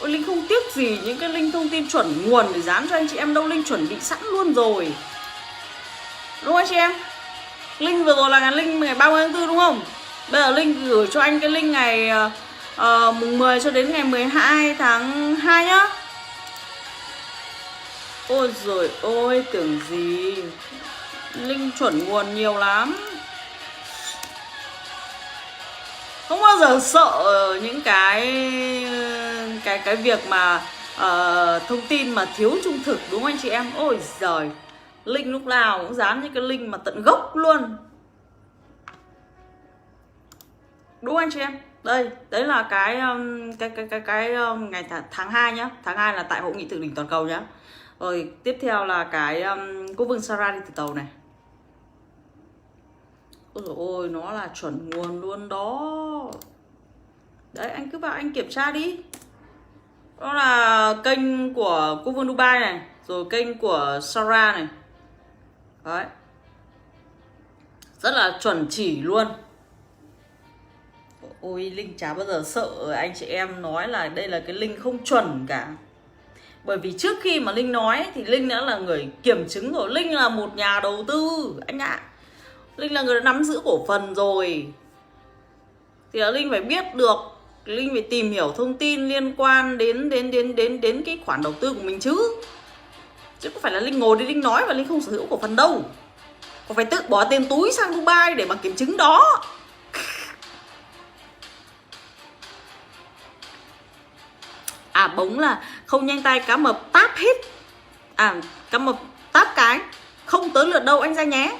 Ôi, Linh không tiếc gì những cái link thông tin chuẩn nguồn để dán cho anh chị em đâu, Linh chuẩn bị sẵn luôn rồi, đúng không anh chị em? Link vừa rồi là link ngày 30 tháng 4 đúng không? Bây giờ Linh gửi cho anh cái link ngày mùng 10 cho đến ngày 12 tháng 2 nhá. Ôi giời ôi, tưởng gì, link chuẩn nguồn nhiều lắm. Không bao giờ sợ những cái việc mà thông tin mà thiếu trung thực, đúng không anh chị em? Ôi giời, link lúc nào cũng dán những cái link mà tận gốc luôn, đúng không anh chị em? Đây, đấy là cái ngày tháng 2 nhá. Tháng 2 là tại hội nghị thượng đỉnh toàn cầu nhá. Rồi tiếp theo là cái cô Vương Sarah đi từ tàu này. Ôi dồi ôi, nó là chuẩn nguồn luôn đó. Đấy, anh cứ vào anh kiểm tra đi. Đó là kênh của cô Vương Dubai này, rồi kênh của Sarah này. Đấy, rất là chuẩn chỉ luôn. Ôi, Linh chả bao giờ sợ anh chị em nói là đây là cái link không chuẩn cả. Bởi vì trước khi mà Linh nói thì Linh đã là người kiểm chứng rồi. Linh là một nhà đầu tư anh ạ. Linh là người đã nắm giữ cổ phần rồi. Thì là Linh phải biết được, Linh phải tìm hiểu thông tin liên quan đến cái khoản đầu tư của mình chứ. Chứ không phải là Linh ngồi để Linh nói và Linh không sở hữu cổ phần đâu. Còn phải tự bỏ tiền túi sang Dubai để mà kiểm chứng đó. Bóng là không nhanh tay cá mập táp hết. Cá mập táp cái không tới lượt đâu anh ra nhé.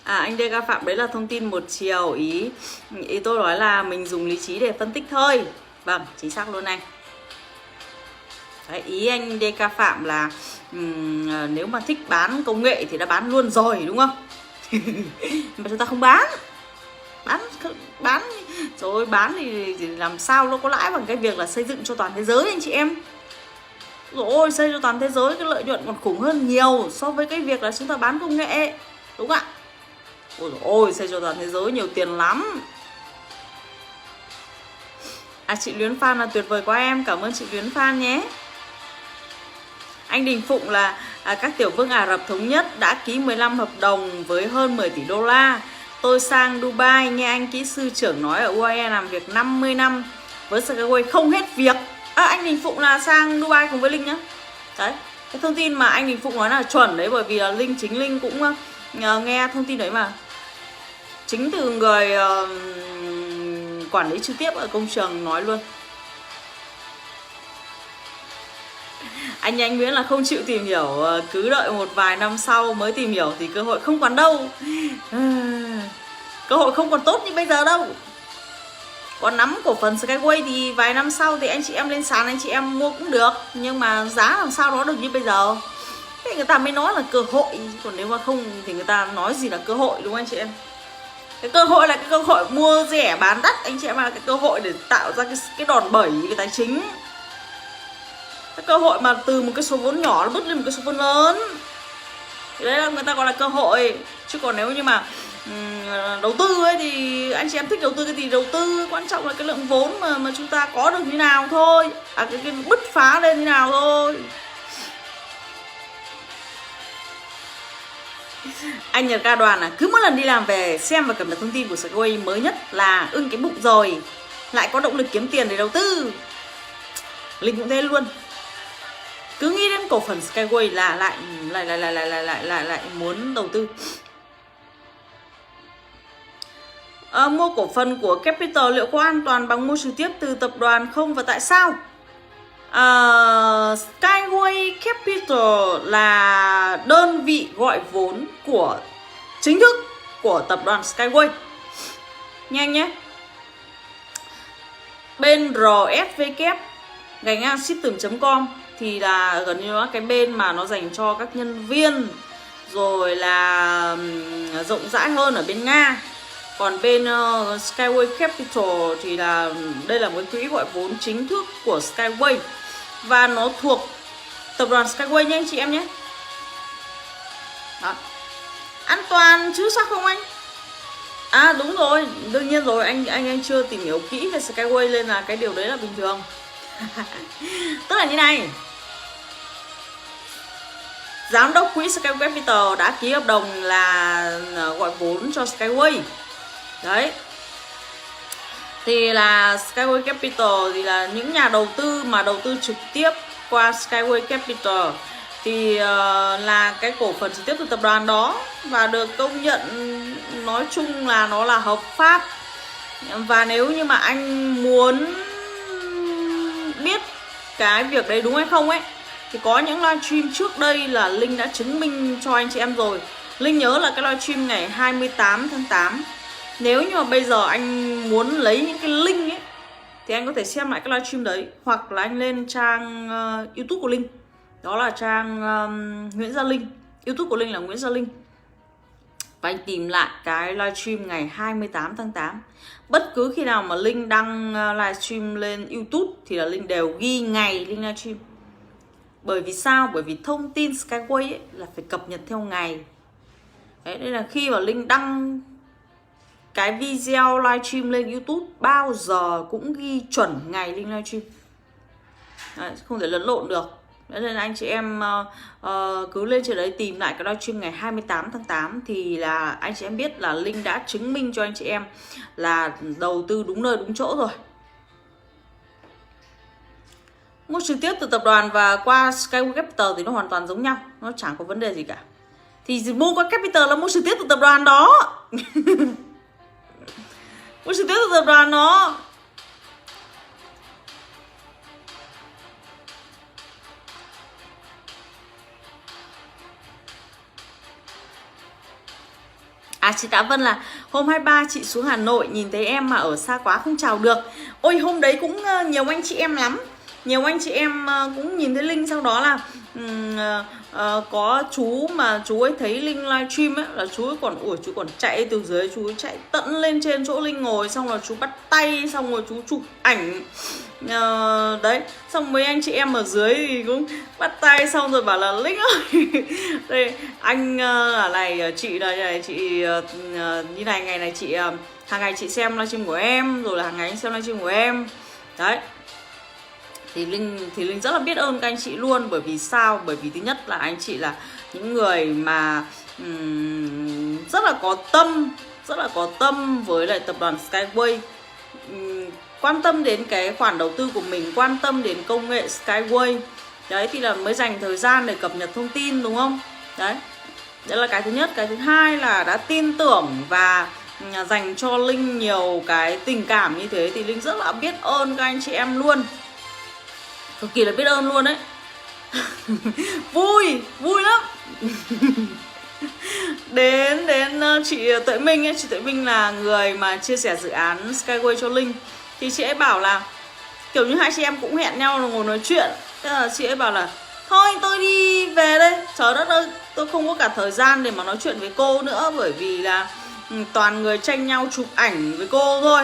Anh Đê Ga Phạm, đấy là thông tin một chiều. Ý tôi nói là mình dùng lý trí để phân tích thôi. Vâng, chính xác luôn anh. Đấy, ý anh Đê Ga Phạm là nếu mà thích bán công nghệ thì đã bán luôn rồi, đúng không? Mà chúng ta không bán rồi, bán thì làm sao nó có lãi bằng cái việc là xây dựng cho toàn thế giới anh chị em. Rồi ôi, xây cho toàn thế giới cái lợi nhuận còn khủng hơn nhiều so với cái việc là chúng ta bán công nghệ, đúng không ạ? Ôi dồi ôi, xây cho toàn thế giới nhiều tiền lắm. Chị Luyến Phan là tuyệt vời quá em, cảm ơn chị Luyến Phan nhé. Anh Đình Phụng là các tiểu vương Ả Rập Thống Nhất đã ký 15 hợp đồng với hơn 10 tỷ đô la. Tôi sang Dubai nghe anh kỹ sư trưởng nói ở UAE làm việc 50 năm với Skyway không hết việc. Anh Đình Phụng là sang Dubai cùng với Linh nhá. Đấy, cái thông tin mà anh Đình Phụng nói là chuẩn đấy, bởi vì là chính Linh cũng nghe thông tin đấy mà. Chính từ người quản lý trực tiếp ở công trường nói luôn. Anh Nguyễn là không chịu tìm hiểu, cứ đợi một vài năm sau mới tìm hiểu thì cơ hội không còn đâu. Cơ hội không còn tốt như bây giờ đâu. Còn nắm cổ phần Skyway thì vài năm sau thì anh chị em lên sàn anh chị em mua cũng được, nhưng mà giá làm sao nó được như bây giờ. Thế người ta mới nói là cơ hội, còn nếu mà không thì người ta nói gì là cơ hội, đúng không anh chị em? Cái cơ hội là cái cơ hội mua rẻ bán đắt, anh chị em, là cái cơ hội để tạo ra cái đòn bẩy về tài chính. Cái cơ hội mà từ một cái số vốn nhỏ nó bứt lên một cái số vốn lớn, thì đấy là người ta gọi là cơ hội. Chứ còn nếu như mà đầu tư ấy thì anh chị em thích đầu tư cái gì đầu tư, quan trọng là cái lượng vốn mà chúng ta có được như nào thôi, cái bứt phá lên như nào thôi. Anh Nhật Ca Đoàn cứ mỗi lần đi làm về xem và cập nhật thông tin của Skyway mới nhất là ưng cái bụng rồi, lại có động lực kiếm tiền để đầu tư. Linh cũng thế luôn, cứ nghĩ đến cổ phần Skyway là lại muốn đầu tư. Mua cổ phần của Capital liệu có an toàn bằng mua trực tiếp từ tập đoàn không và tại sao? Skyway Capital là đơn vị gọi vốn của chính thức của tập đoàn Skyway. Nhanh nhé. Bên RSW gạch ngang system.com thì là gần như là cái bên mà nó dành cho các nhân viên, rồi là rộng rãi hơn ở bên Nga. Còn bên Skyway Capital thì là đây là một quỹ gọi vốn chính thức của Skyway và nó thuộc tập đoàn Skyway nhé anh chị em nhé. Đó. An toàn chứ sao không anh? Đúng rồi, đương nhiên rồi, anh chưa tìm hiểu kỹ về Skyway nên là cái điều đấy là bình thường. Tức là như này, giám đốc quỹ Skyway Capital đã ký hợp đồng là gọi vốn cho Skyway. Đấy. Thì là Skyway Capital thì là những nhà đầu tư mà đầu tư trực tiếp qua Skyway Capital thì là cái cổ phần trực tiếp từ tập đoàn đó và được công nhận, nói chung là nó là hợp pháp. Và nếu như mà anh muốn biết cái việc đấy đúng hay không ấy thì có những livestream trước đây là Linh đã chứng minh cho anh chị em rồi. Linh nhớ là cái livestream ngày 28 tháng 8. Nếu như mà bây giờ anh muốn lấy những cái link ấy thì anh có thể xem lại cái livestream đấy, hoặc là anh lên trang YouTube của Linh. Đó là trang Nguyễn Gia Linh. YouTube của Linh là Nguyễn Gia Linh. Và anh tìm lại cái livestream ngày 28 tháng 8. Bất cứ khi nào mà Linh đăng livestream lên YouTube thì là Linh đều ghi ngày Linh livestream. Bởi vì sao? Bởi vì thông tin Skyway ấy là phải cập nhật theo ngày. Đấy, nên là khi mà Linh đăng cái video livestream lên YouTube bao giờ cũng ghi chuẩn ngày Linh livestream. Đấy, không thể lẫn lộn được. Đấy, nên anh chị em cứ lên trên đấy tìm lại cái livestream ngày 28 tháng 8 thì là anh chị em biết là Linh đã chứng minh cho anh chị em là đầu tư đúng nơi đúng chỗ rồi. Mua trực tiếp từ tập đoàn và qua Skyway Capital thì nó hoàn toàn giống nhau, nó chẳng có vấn đề gì cả. Thì mua qua Capital là mua trực tiếp từ tập đoàn đó. Mua trực tiếp từ tập đoàn đó. Chị Tạ Vân là hôm 23 chị xuống Hà Nội nhìn thấy em mà ở xa quá không chào được. Ôi hôm đấy cũng nhiều anh chị em lắm. Nhiều anh chị em cũng nhìn thấy Linh, sau đó là có chú mà chú ấy thấy Linh livestream ấy, là chú ấy còn chạy từ dưới, chú ấy chạy tận lên trên chỗ Linh ngồi, xong là chú bắt tay, xong rồi chú chụp ảnh. Đấy, xong mấy anh chị em ở dưới thì cũng bắt tay, xong rồi bảo là Linh ơi đây anh là này, chị này, chị như này, ngày này chị hàng ngày chị xem livestream của em, rồi là hàng ngày anh xem livestream của em. Đấy, thì Linh rất là biết ơn các anh chị luôn. Bởi vì sao? Bởi vì thứ nhất là anh chị là những người mà rất là có tâm với lại tập đoàn Skyway, quan tâm đến cái khoản đầu tư của mình, quan tâm đến công nghệ Skyway. Đấy, thì là mới dành thời gian để cập nhật thông tin, đúng không? Đấy, đấy là cái thứ nhất. Cái thứ hai là đã tin tưởng và dành cho Linh nhiều cái tình cảm như thế, thì Linh rất là biết ơn các anh chị em luôn, cực kỳ là biết ơn luôn đấy. Vui lắm. Đến chị Tuệ Minh ấy, chị Tuệ Minh là người mà chia sẻ dự án Skyway cho Linh, thì chị ấy bảo là kiểu như hai chị em cũng hẹn nhau là ngồi nói chuyện. Thế là chị ấy bảo là thôi tôi đi về đây, trời đất ơi, tôi không có cả thời gian để mà nói chuyện với cô nữa, bởi vì là toàn người tranh nhau chụp ảnh với cô thôi.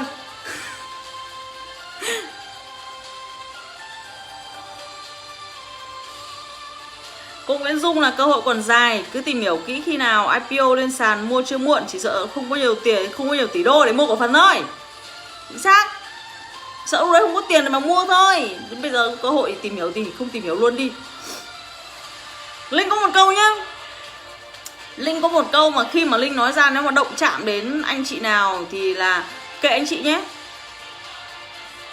Cô Nguyễn Dung là cơ hội còn dài, cứ tìm hiểu kỹ, khi nào IPO lên sàn mua chưa muộn, chỉ sợ không có nhiều tiền, không có nhiều tỷ đô để mua cổ phần thôi. Chính xác. Sợ lúc đấy không có tiền để mà mua thôi. Bây giờ cơ hội tìm hiểu thì không tìm hiểu luôn đi. Linh có một câu nhá. Linh có một câu mà khi mà Linh nói ra, nếu mà động chạm đến anh chị nào thì là kệ anh chị nhé.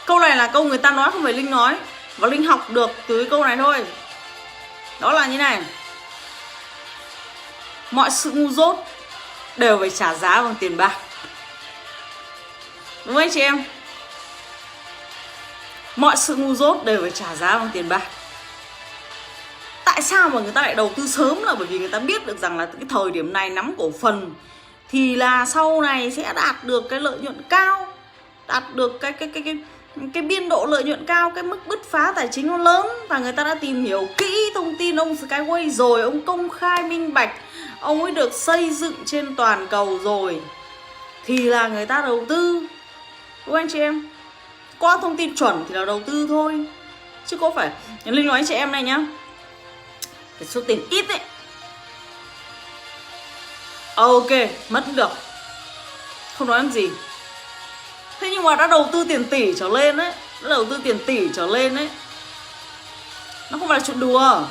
Câu này là câu người ta nói, không phải Linh nói. Và Linh học được từ cái câu này thôi. Đó là như này: mọi sự ngu dốt đều phải trả giá bằng tiền bạc. Đúng không anh chị em? Mọi sự ngu dốt đều phải trả giá bằng tiền bạc. Tại sao mà người ta lại đầu tư sớm? Là bởi vì người ta biết được rằng là cái thời điểm này nắm cổ phần thì là sau này sẽ đạt được cái lợi nhuận cao, đạt được cái biên độ lợi nhuận cao, cái mức bứt phá tài chính nó lớn. Và người ta đã tìm hiểu kỹ thông tin ông Skyway rồi, ông công khai minh bạch, ông ấy được xây dựng trên toàn cầu rồi, thì là người ta đầu tư. Đúng anh chị em? Qua thông tin chuẩn thì là đầu tư thôi, chứ có phải. Linh nói anh chị em này nhá, cái số tiền ít ấy, ok, mất được, không nói làm gì. Thế nhưng mà đã đầu tư tiền tỷ trở lên ấy, nó không phải là chuyện đùa.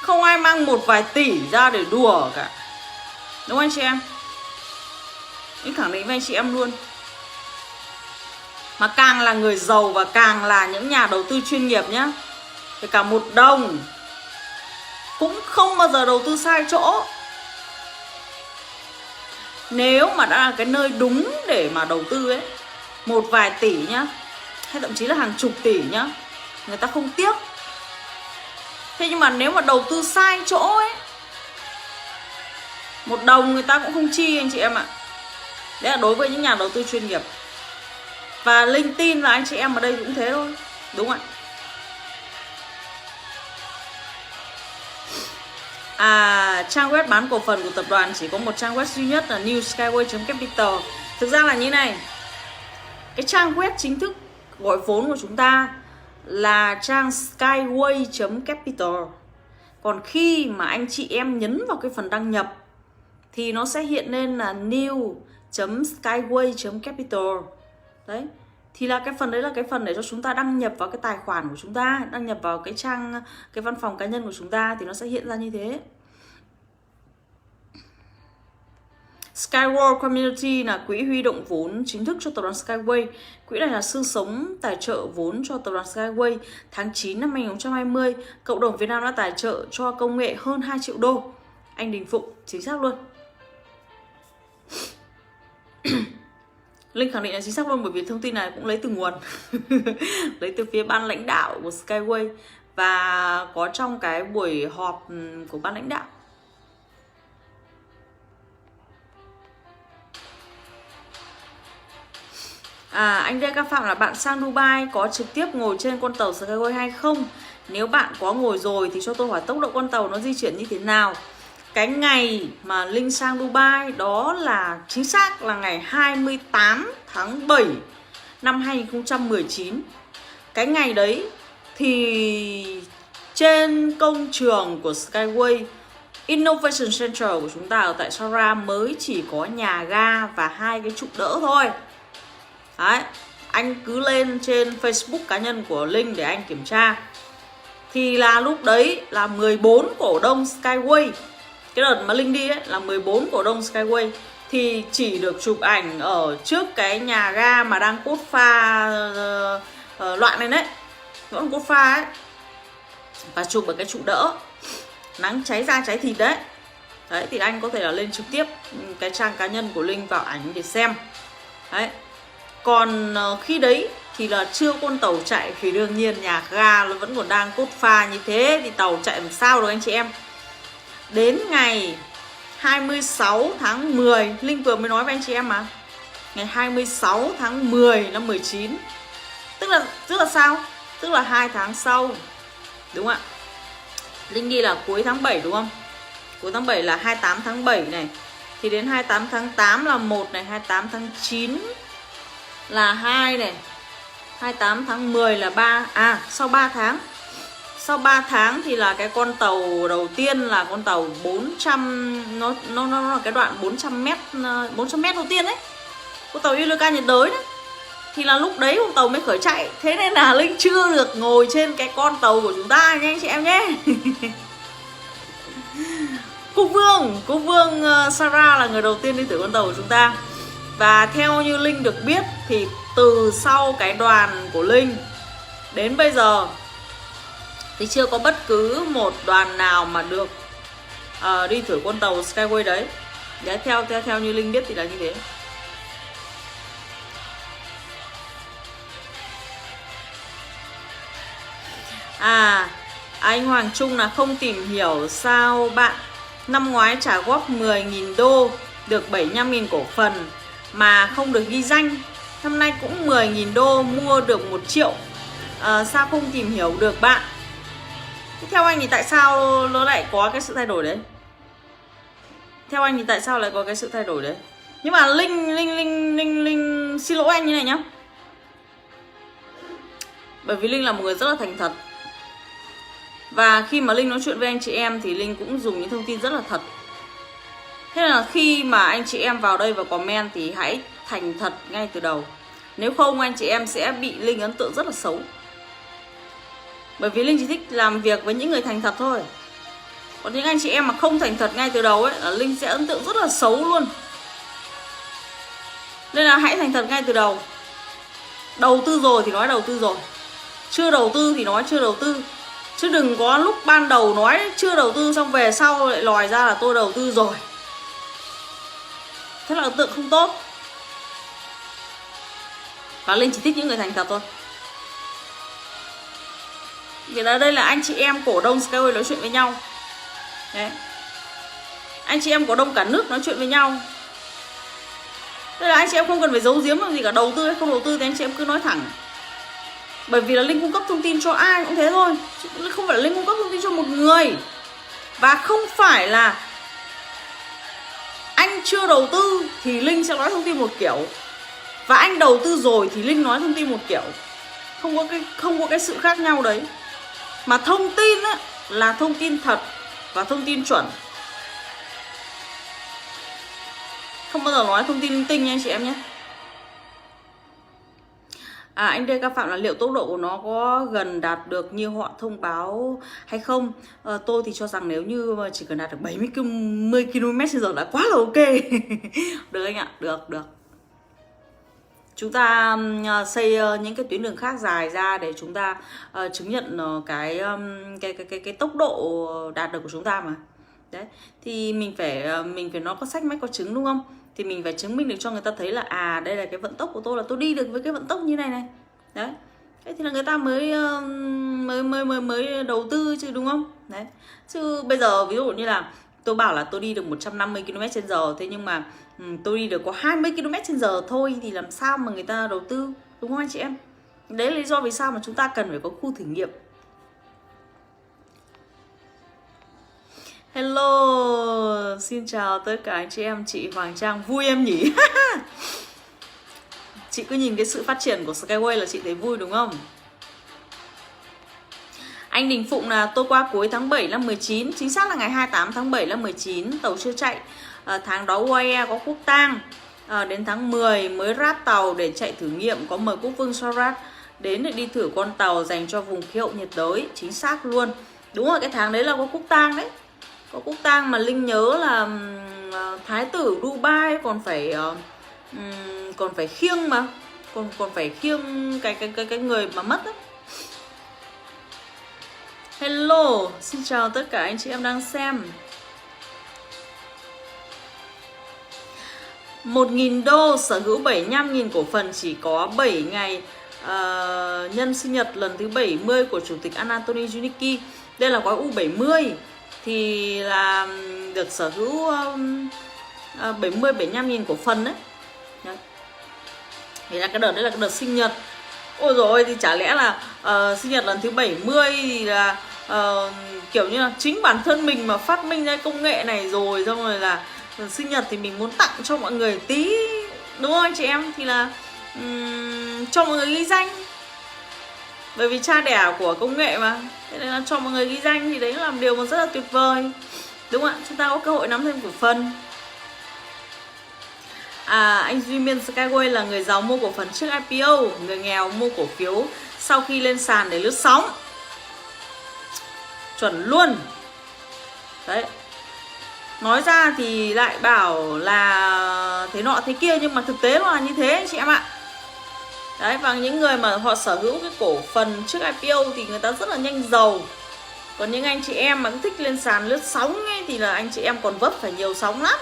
Không ai mang một vài tỷ ra để đùa cả. Đúng không anh chị em? Mình khẳng định với anh chị em luôn. Mà càng là người giàu và càng là những nhà đầu tư chuyên nghiệp nhá, thì cả một đồng cũng không bao giờ đầu tư sai chỗ. Nếu mà đã là cái nơi đúng để mà đầu tư ấy, một vài tỷ nhá, hay thậm chí là hàng chục tỷ nhá, người ta không tiếc. Thế nhưng mà nếu mà đầu tư sai chỗ ấy, một đồng người ta cũng không chi anh chị em ạ. Đấy là đối với những nhà đầu tư chuyên nghiệp. Và Linh tin là anh chị em ở đây cũng thế thôi. Đúng không ạ? Trang web bán cổ phần của tập đoàn chỉ có một trang web duy nhất là newskyway.capital. Thực ra là như này, cái trang web chính thức gọi vốn của chúng ta là trang skyway.capital. Còn khi mà anh chị em nhấn vào cái phần đăng nhập thì nó sẽ hiện lên là new.skyway.capital. Đấy, thì là cái phần đấy là cái phần để cho chúng ta đăng nhập vào cái tài khoản của chúng ta, đăng nhập vào cái trang, cái văn phòng cá nhân của chúng ta, thì nó sẽ hiện ra như thế. Skyward Community là quỹ huy động vốn chính thức cho tập đoàn Skyway. Quỹ này là xương sống tài trợ vốn cho tập đoàn Skyway. Tháng 9 năm 2020, cộng đồng Việt Nam đã tài trợ cho công nghệ hơn 2 triệu đô. Anh Đình Phụng, chính xác luôn. Linh khẳng định là chính xác luôn, bởi vì thông tin này cũng lấy từ nguồn lấy từ phía ban lãnh đạo của Skyway và có trong cái buổi họp của ban lãnh đạo. Anh DK Phạm là bạn sang Dubai có trực tiếp ngồi trên con tàu Skyway hay không? Nếu bạn có ngồi rồi thì cho tôi hỏi tốc độ con tàu nó di chuyển như thế nào. Cái ngày mà Linh sang Dubai đó là chính xác là ngày 28 tháng 7 năm 2019. Cái ngày đấy thì trên công trường của Skyway Innovation Center của chúng ta ở tại Sara mới chỉ có nhà ga và 2 cái trụ đỡ thôi. Đấy, anh cứ lên trên Facebook cá nhân của Linh để anh kiểm tra. Thì là lúc đấy là 14 cổ đông Skyway. Cái đợt mà Linh đi ấy là 14 cổ đông Skyway. Thì chỉ được chụp ảnh ở trước cái nhà ga mà đang cốt pha loạn này đấy, vẫn cốt pha ấy, và chụp ở cái trụ đỡ. Nắng cháy da cháy thịt đấy. Đấy thì anh có thể là lên trực tiếp cái trang cá nhân của Linh vào ảnh để xem. Đấy. Còn khi đấy thì là chưa con tàu chạy, thì đương nhiên nhà ga nó vẫn còn đang cốt pha như thế thì tàu chạy làm sao được anh chị em. Đến ngày 26 tháng 10, Linh vừa mới nói với anh chị em mà, ngày 26 tháng 10 năm 19, tức là sao? Tức là 2 tháng sau. Đúng không ạ? Linh đi là cuối tháng 7 đúng không? Cuối tháng 7 là 28 tháng 7 này. Thì đến 28 tháng 8 là 1 này, 28 tháng 9 là 2 này, 28 tháng 10 là 3. À, sau 3 tháng. Sau 3 tháng thì là cái con tàu đầu tiên là con tàu 400, nó là cái đoạn 400m đầu tiên đấy. Con tàu Ilika nhiệt đới đấy. Thì là lúc đấy con tàu mới khởi chạy. Thế nên là Linh chưa được ngồi trên cái con tàu của chúng ta nha anh chị em nhé. Cô Vương Sarah là người đầu tiên đi thử con tàu của chúng ta. Và theo như Linh được biết thì từ sau cái đoàn của Linh đến bây giờ thì chưa có bất cứ một đoàn nào mà được đi thử con tàu Skyway đấy. Đấy, theo như Linh biết thì là như thế. Anh Hoàng Trung là không tìm hiểu sao bạn năm ngoái trả góp 10.000 đô được 75.000 cổ phần mà không được ghi danh. Năm nay cũng 10.000 đô mua được 1 triệu. Sao không tìm hiểu được bạn? Theo anh thì tại sao nó lại có cái sự thay đổi đấy? Theo anh thì tại sao lại có cái sự thay đổi đấy? Nhưng mà Linh xin lỗi anh như này nhá. Bởi vì Linh là một người rất là thành thật. Và khi mà Linh nói chuyện với anh chị em thì Linh cũng dùng những thông tin rất là thật. Thế là khi mà anh chị em vào đây và comment thì hãy thành thật ngay từ đầu. Nếu không anh chị em sẽ bị Linh ấn tượng rất là xấu. Bởi vì Linh chỉ thích làm việc với những người thành thật thôi. Còn những anh chị em mà không thành thật ngay từ đầu ấy là Linh sẽ ấn tượng rất là xấu luôn. Nên là hãy thành thật ngay từ đầu. Đầu tư rồi thì nói đầu tư rồi, chưa đầu tư thì nói chưa đầu tư. Chứ đừng có lúc ban đầu nói chưa đầu tư xong về sau lại lòi ra là tôi đầu tư rồi. Thế là ấn tượng không tốt. Và Linh chỉ thích những người thành thật thôi. Vì là đây là anh chị em cổ đông Skyway nói chuyện với nhau. Đấy. Anh chị em cổ đông cả nước nói chuyện với nhau. Đây là anh chị em không cần phải giấu giếm làm gì cả. Đầu tư hay không đầu tư thì anh chị em cứ nói thẳng. Bởi vì là Linh cung cấp thông tin cho ai cũng thế thôi. Chứ không phải là Linh cung cấp thông tin cho một người. Và không phải là anh chưa đầu tư thì Linh sẽ nói thông tin một kiểu, và anh đầu tư rồi thì Linh nói thông tin một kiểu. Không có cái sự khác nhau đấy. Mà thông tin á, là thông tin thật và thông tin chuẩn. Không bao giờ nói thông tin linh tinh nha anh chị em nhé. Anh DK Phạm là liệu tốc độ của nó có gần đạt được như họ thông báo hay không? Tôi thì cho rằng nếu như chỉ cần đạt được 70 km/h đã quá là ok. Được anh ạ, được. Chúng ta xây những cái tuyến đường khác dài ra để chúng ta chứng nhận cái tốc độ đạt được của chúng ta mà. Đấy, thì mình phải nó có sách mách có chứng đúng không? Thì mình phải chứng minh được cho người ta thấy là đây là cái vận tốc của tôi, là tôi đi được với cái vận tốc như này. Đấy. Thế thì là người ta mới đầu tư chứ đúng không? Đấy. Chứ bây giờ ví dụ như là tôi bảo là tôi đi được 150 km/h, thế nhưng mà tôi đi được có 20 km/h thôi thì làm sao mà người ta đầu tư, đúng không anh chị em? Đấy là lý do vì sao mà chúng ta cần phải có khu thử nghiệm. Hello, xin chào tất cả anh chị em. Chị Hoàng Trang vui em nhỉ? Chị cứ nhìn cái sự phát triển của Skyway là chị thấy vui đúng không? Anh Đình Phụng là tôi qua cuối tháng 7 năm 19, chính xác là ngày 28 tháng 7 năm 19, tàu chưa chạy. Tháng đó UAE có Quốc tang. Đến tháng 10 mới ráp tàu để chạy thử nghiệm, có mời Quốc vương Sorat đến để đi thử con tàu dành cho vùng khí hậu nhiệt đới. Chính xác luôn. Đúng rồi, cái tháng đấy là có Quốc tang đấy. Có Quốc tang mà Linh nhớ là Thái tử Dubai còn phải khiêng mà. Còn phải khiêng cái người mà mất ấy. Hello, xin chào tất cả anh chị em đang xem. 1.000 đô sở hữu 75.000 cổ phần, chỉ có 7 ngày nhân sinh nhật lần thứ 70 của Chủ tịch Anatoly Junicki. Đây là gói U70 thì là được sở hữu 75.000 cổ phần đấy. Thì là cái đợt đấy là cái đợt sinh nhật. Ôi dồi ôi, thì chả lẽ là sinh nhật lần thứ 70 thì là kiểu như là chính bản thân mình mà phát minh ra công nghệ này rồi, xong rồi là sinh nhật thì mình muốn tặng cho mọi người tí, đúng không anh chị em? Thì là cho mọi người ghi danh, bởi vì cha đẻ của công nghệ mà, thế nên là cho mọi người ghi danh thì đấy là điều mà rất là tuyệt vời, đúng không ạ? Chúng ta có cơ hội nắm thêm cổ phần. Anh Duy Miên Skyway là người giàu mua cổ phần trước IPO, người nghèo mua cổ phiếu sau khi lên sàn để lướt sóng. Chuẩn luôn. Đấy. Nói ra thì lại bảo là thế nọ thế kia, nhưng mà thực tế là như thế anh chị em ạ. Đấy, và những người mà họ sở hữu cái cổ phần trước IPO thì người ta rất là nhanh giàu. Còn những anh chị em mà cứ thích lên sàn lướt sóng ấy, thì là anh chị em còn vấp phải nhiều sóng lắm.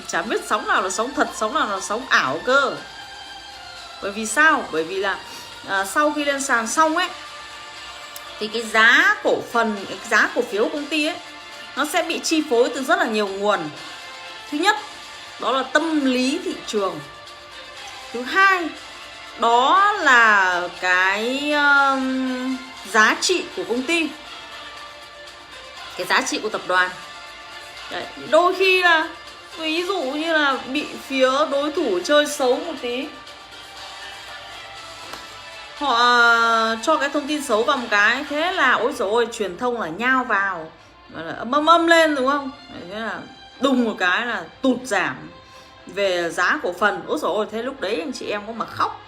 Chả biết sóng nào là sóng thật, sóng nào là sóng ảo cơ. Bởi vì sao? Bởi vì là sau khi lên sàn xong ấy, thì cái giá cổ phần, cái giá cổ phiếu công ty ấy, nó sẽ bị chi phối từ rất là nhiều nguồn. Thứ nhất, đó là tâm lý thị trường. Thứ hai, đó là cái giá trị của công ty, cái giá trị của tập đoàn. Đấy, đôi khi là ví dụ như là bị phía đối thủ chơi xấu một tí, họ cho cái thông tin xấu vào một cái, thế là ôi dồi ôi, truyền thông là nhao vào, là âm lên, đúng không? Thế là đùng một cái là tụt giảm về giá cổ phần. Ôi dồi ôi, thế lúc đấy anh chị em có mà khóc.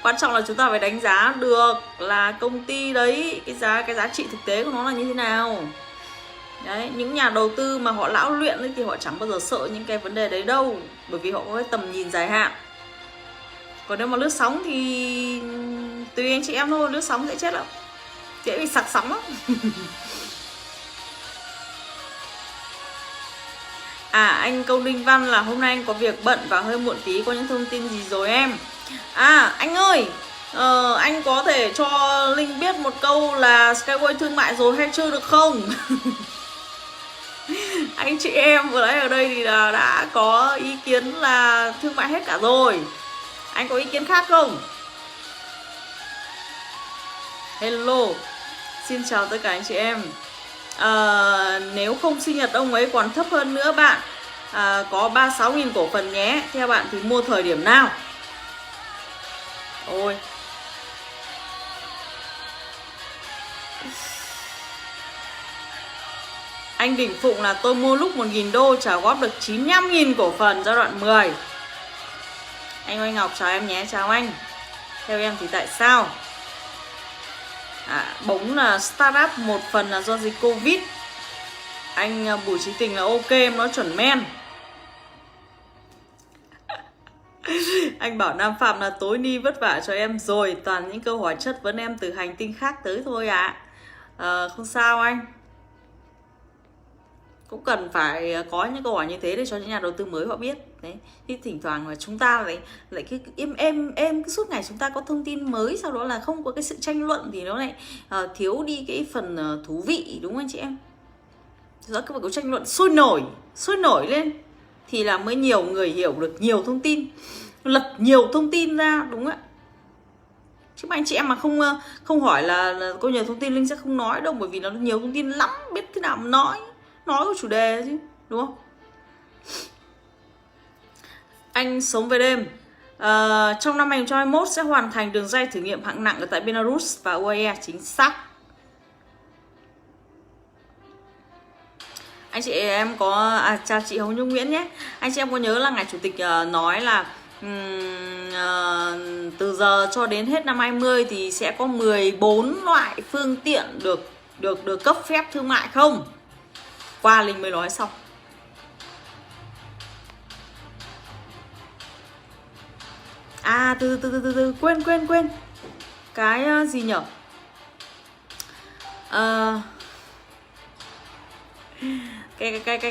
Quan trọng là chúng ta phải đánh giá được là công ty đấy, cái giá trị thực tế của nó là như thế nào. Đấy, những nhà đầu tư mà họ lão luyện ấy, thì họ chẳng bao giờ sợ những cái vấn đề đấy đâu, bởi vì họ có cái tầm nhìn dài hạn. Còn nếu mà lướt sóng thì tùy anh chị em thôi, lướt sóng sẽ chết lắm, dễ bị sặc sóng lắm. Anh Công Đinh Văn là hôm nay anh có việc bận và hơi muộn tí, có những thông tin gì rồi em? Anh ơi, anh có thể cho Linh biết một câu là Skyway thương mại rồi hay chưa được không? Anh chị em vừa nãy ở đây thì là đã có ý kiến là thương mại hết cả rồi. Anh có ý kiến khác không? Hello, xin chào tất cả anh chị em. Nếu không sinh nhật ông ấy còn thấp hơn nữa bạn, có 36.000 cổ phần nhé. Theo bạn thì mua thời điểm nào? Ôi, anh Đình Phụng là tôi mua lúc 1.000 đô trả góp được 95.000 cổ phần giai đoạn 10. Anh Oanh Ngọc chào em nhé, chào anh. Theo em thì tại sao? Bóng là startup một phần là do dịch Covid. Anh Bùi Trí Tình là ok, em nói chuẩn men. Anh bảo Nam Phạm là tối ni vất vả cho em rồi, toàn những câu hỏi chất vấn em từ hành tinh khác tới thôi ạ. Không sao anh, cũng cần phải có những câu hỏi như thế để cho những nhà đầu tư mới họ biết. Đấy, thì thỉnh thoảng mà chúng ta lại cái em cứ suốt ngày chúng ta có thông tin mới, sau đó là không có cái sự tranh luận thì nó lại thiếu đi cái phần thú vị, đúng không anh chị em? Do các bạn có tranh luận sôi nổi lên thì là mới nhiều người hiểu được nhiều thông tin, lật nhiều thông tin ra, đúng không ạ? Chứ mà anh chị em mà không hỏi là cô nhờ thông tin, Linh sẽ không nói đâu, bởi vì nó nhiều thông tin lắm, biết thế nào mà nói có chủ đề chứ, đúng không? Anh sống về đêm. Trong năm 2021 sẽ hoàn thành đường ray thử nghiệm hạng nặng ở tại Belarus và UAE. Chính xác. Anh chị em có chào chị Hồng Nhung Nguyễn nhé. Anh chị em có nhớ là ngài chủ tịch nói là từ giờ cho đến hết năm 20 thì sẽ có 14 loại phương tiện được cấp phép thương mại không? Qua Linh mới nói xong. Từ quên cái gì nhở?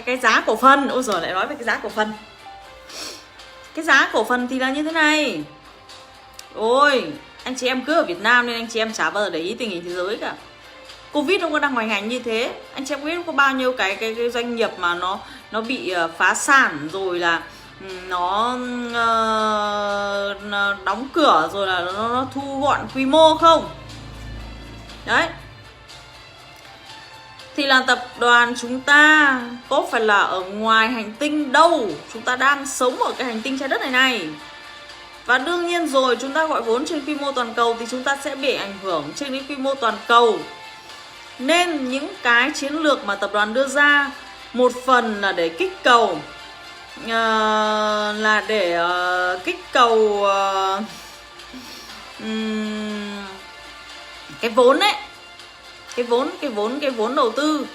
Cái giá cổ phần. Ôi giời, lại nói về cái giá cổ phần. Cái giá cổ phần thì là như thế này. Ôi, anh chị em cứ ở Việt Nam nên anh chị em chả bao giờ để ý tình hình thế giới cả. Covid nó có đang hoành hành như thế, anh chị em biết có bao nhiêu cái doanh nghiệp mà nó bị phá sản, rồi là nó đóng cửa, rồi là nó thu gọn quy mô không? Đấy. Thì là tập đoàn chúng ta có phải là ở ngoài hành tinh đâu, chúng ta đang sống ở cái hành tinh trái đất này. Và đương nhiên rồi, chúng ta gọi vốn trên quy mô toàn cầu thì chúng ta sẽ bị ảnh hưởng trên cái quy mô toàn cầu. Nên những cái chiến lược mà tập đoàn đưa ra, một phần là để kích cầu cái vốn ấy, cái vốn đầu tư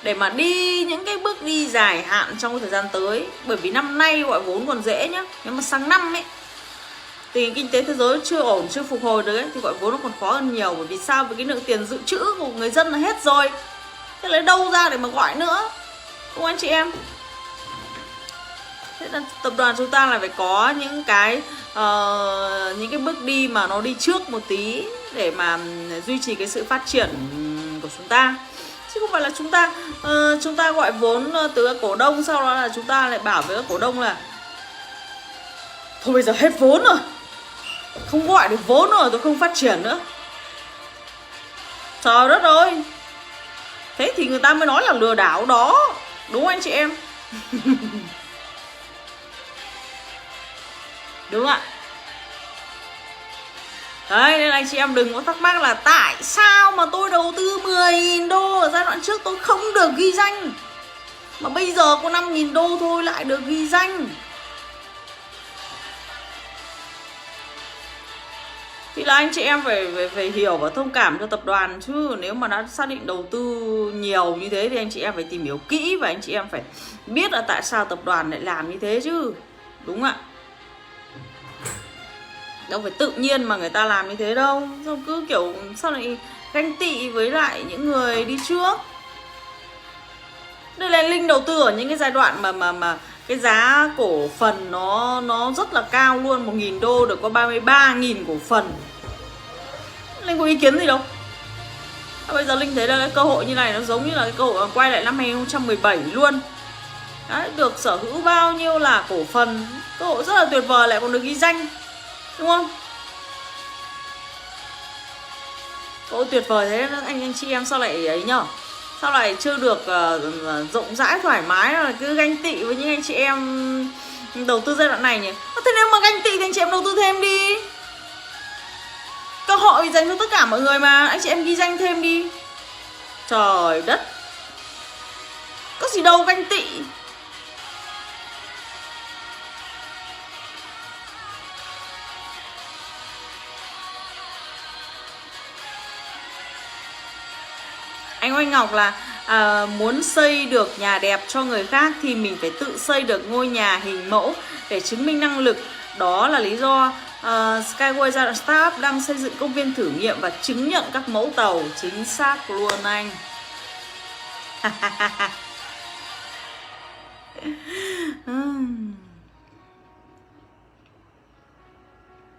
để mà đi những cái bước đi dài hạn trong thời gian tới. Bởi vì năm nay gọi vốn còn dễ nhá, nhưng mà sang năm ấy tình hình kinh tế thế giới chưa ổn, chưa phục hồi được ấy, thì gọi vốn nó còn khó hơn nhiều. Bởi vì sao? Vì cái lượng tiền dự trữ của người dân là hết rồi, thế lấy đâu ra để mà gọi nữa, đúng không anh chị em? Thế là tập đoàn chúng ta là phải có những cái bước đi mà nó đi trước một tí để mà duy trì cái sự phát triển của chúng ta, chứ không phải là chúng ta gọi vốn từ các cổ đông, sau đó là chúng ta lại bảo với các cổ đông là thôi bây giờ hết vốn rồi, không gọi được vốn rồi, tôi không phát triển nữa. Trời đất ơi, thế thì người ta mới nói là lừa đảo đó, đúng không anh chị em? Đúng ạ. Đấy, nên anh chị em đừng có thắc mắc là tại sao mà tôi đầu tư 10.000 đô ở giai đoạn trước tôi không được ghi danh, mà bây giờ có 5.000 đô thôi lại được ghi danh. Thì là anh chị em phải hiểu và thông cảm cho tập đoàn chứ. Nếu mà đã xác định đầu tư nhiều như thế thì anh chị em phải tìm hiểu kỹ, và anh chị em phải biết là tại sao tập đoàn lại làm như thế chứ, đúng ạ? Đâu phải tự nhiên mà người ta làm như thế đâu. Rồi cứ kiểu sao lại ganh tị với lại những người đi trước. Đây là Linh đầu tư ở những cái giai đoạn mà cái giá cổ phần nó rất là cao luôn. 1.000 đô được có 33.000 cổ phần. Linh có ý kiến gì đâu. Bây giờ Linh thấy là cái cơ hội như này nó giống như là cái cơ hội quay lại năm 2017 luôn. Đấy, được sở hữu bao nhiêu là cổ phần, cơ hội rất là tuyệt vời, lại còn được ghi danh, đúng không? Cơ hội tuyệt vời thế, anh chị em sao lại ấy nhở? Sao lại chưa được rộng rãi thoải mái, là cứ ganh tị với những anh chị em đầu tư giai đoạn này nhỉ? Thế nếu mà ganh tị thì anh chị em đầu tư thêm đi. Cơ hội dành cho tất cả mọi người mà, anh chị em ghi danh thêm đi. Trời đất, có gì đâu ganh tị. Anh Oanh Ngọc là muốn xây được nhà đẹp cho người khác thì mình phải tự xây được ngôi nhà hình mẫu để chứng minh năng lực. Đó là lý do Skyway giai đoạn startup đang xây dựng công viên thử nghiệm và chứng nhận các mẫu tàu. Chính xác luôn anh.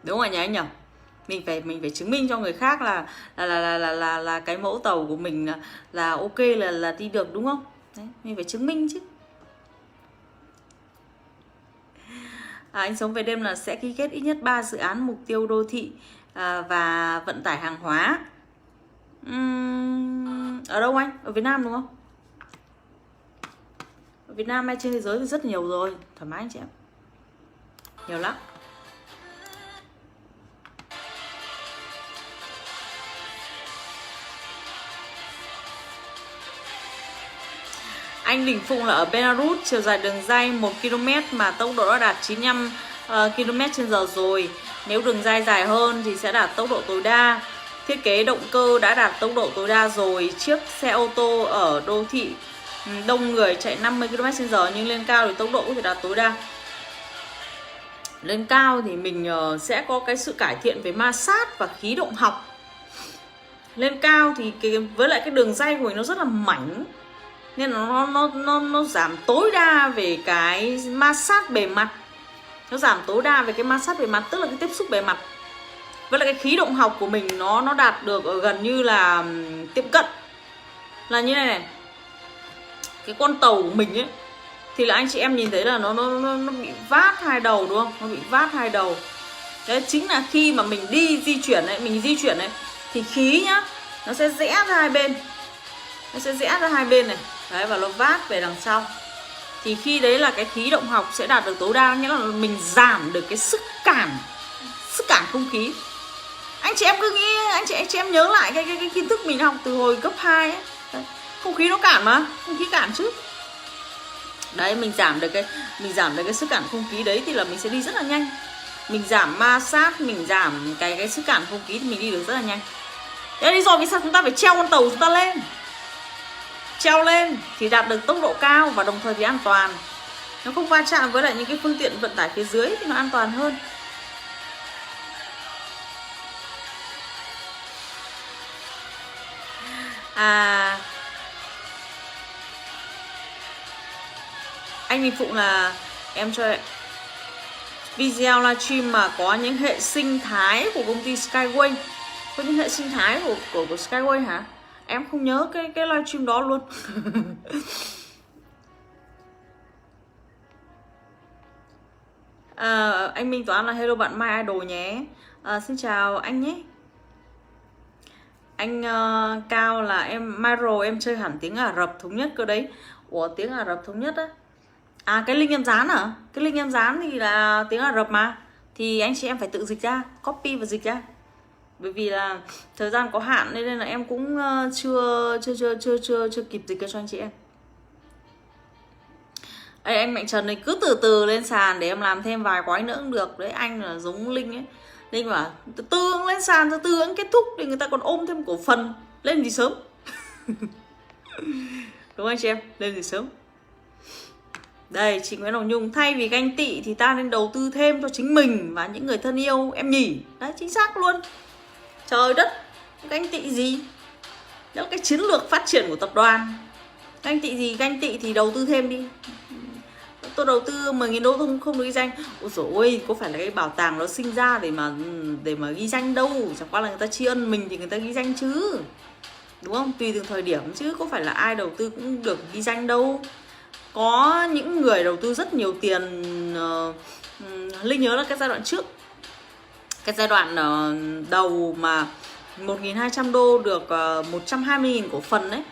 Đúng rồi nhỉ anh nhỉ? Mình phải chứng minh cho người khác là cái mẫu tàu của mình là ok, là đi được, đúng không? Đấy, mình phải chứng minh chứ. Anh sống về đêm là sẽ ký kết ít nhất 3 dự án mục tiêu đô thị và vận tải hàng hóa. Ở đâu anh? Ở Việt Nam đúng không? Ở Việt Nam hay trên thế giới thì rất nhiều rồi, thoải mái anh chị em, nhiều lắm. Anh Đình Phụng là ở Belarus, chiều dài đường ray 1 km mà tốc độ đã đạt 95 km/h rồi. Nếu đường ray dài hơn thì sẽ đạt tốc độ tối đa. Thiết kế động cơ đã đạt tốc độ tối đa rồi. Chiếc xe ô tô ở đô thị đông người chạy 50 km/h, nhưng lên cao thì tốc độ có thể đạt tối đa. Lên cao thì mình sẽ có cái sự cải thiện về ma sát và khí động học. Lên cao thì với lại cái đường ray của mình nó rất là mảnh, nên nó giảm tối đa về cái ma sát bề mặt. Nó giảm tối đa về cái ma sát bề mặt, tức là cái tiếp xúc bề mặt. Với lại cái khí động học của mình nó đạt được ở gần như là tiệm cận. Là như này. Cái con tàu của mình ấy thì là anh chị em nhìn thấy là nó bị vát hai đầu đúng không? Nó bị vát hai đầu. Đấy chính là khi mà mình di chuyển ấy, thì khí nhá, nó sẽ rẽ ra hai bên. Nó sẽ rẽ ra hai bên này. Đấy, và nó vát về đằng sau. Thì khi đấy là cái khí động học sẽ đạt được tối đa, nghĩa là mình giảm được cái sức cản không khí. Anh chị em cứ nghĩ, anh chị em nhớ lại cái kiến thức mình học từ hồi cấp 2 ấy. Đấy, không khí nó cản mà, không khí cản chứ. Đấy, mình giảm được cái sức cản không khí đấy thì là mình sẽ đi rất là nhanh. Mình giảm ma sát, mình giảm cái sức cản không khí thì mình đi được rất là nhanh. Đấy là lý do vì sao chúng ta phải treo con tàu chúng ta lên. Treo lên thì đạt được tốc độ cao và đồng thời thì an toàn. Nó không va chạm với lại những cái phương tiện vận tải phía dưới thì nó an toàn hơn. Anh Đình Phụng là em cho video livestream mà có những hệ sinh thái của công ty Skyway. Có những hệ sinh thái của Skyway hả? Em không nhớ cái livestream đó luôn. Anh Minh Toán là hello bạn My Idol nhé. Xin chào anh nhé. Anh Cao là em Myro, em chơi hẳn tiếng Ả Rập thống nhất cơ đấy. Ủa tiếng Ả Rập thống nhất á? Cái link em dán hả? Cái link em dán thì là tiếng Ả Rập mà. Thì anh chị em phải tự dịch ra, copy và dịch ra. Bởi vì là thời gian có hạn nên là em cũng chưa kịp dịch cho anh chị em. Ê, anh Mạnh Trần này cứ từ từ lên sàn để em làm thêm vài quái nữa cũng được. Đấy, anh là giống Linh ấy. Linh bảo từ từ lên sàn, từ từ anh kết thúc thì người ta còn ôm thêm cổ phần. Lên gì sớm. Đúng anh chị em, lên gì sớm. Đây, chị Nguyễn Hồng Nhung, thay vì ganh tị thì ta nên đầu tư thêm cho chính mình và những người thân yêu em nhỉ. Đấy, chính xác luôn. Trời đất, ganh tị gì? Đó là cái chiến lược phát triển của tập đoàn. Ganh tị gì? Ganh tị thì đầu tư thêm đi. Tôi đầu tư 10.000 đô không được ghi danh. Ôi dồi ôi, có phải là cái bảo tàng nó sinh ra để mà ghi danh đâu. Chẳng qua là người ta tri ân mình thì người ta ghi danh chứ. Đúng không? Tùy từng thời điểm chứ có phải là ai đầu tư cũng được ghi danh đâu. Có những người đầu tư rất nhiều tiền. Linh nhớ là cái giai đoạn trước, cái giai đoạn đầu mà 1.200 đô được 120.000 cổ phần ấy,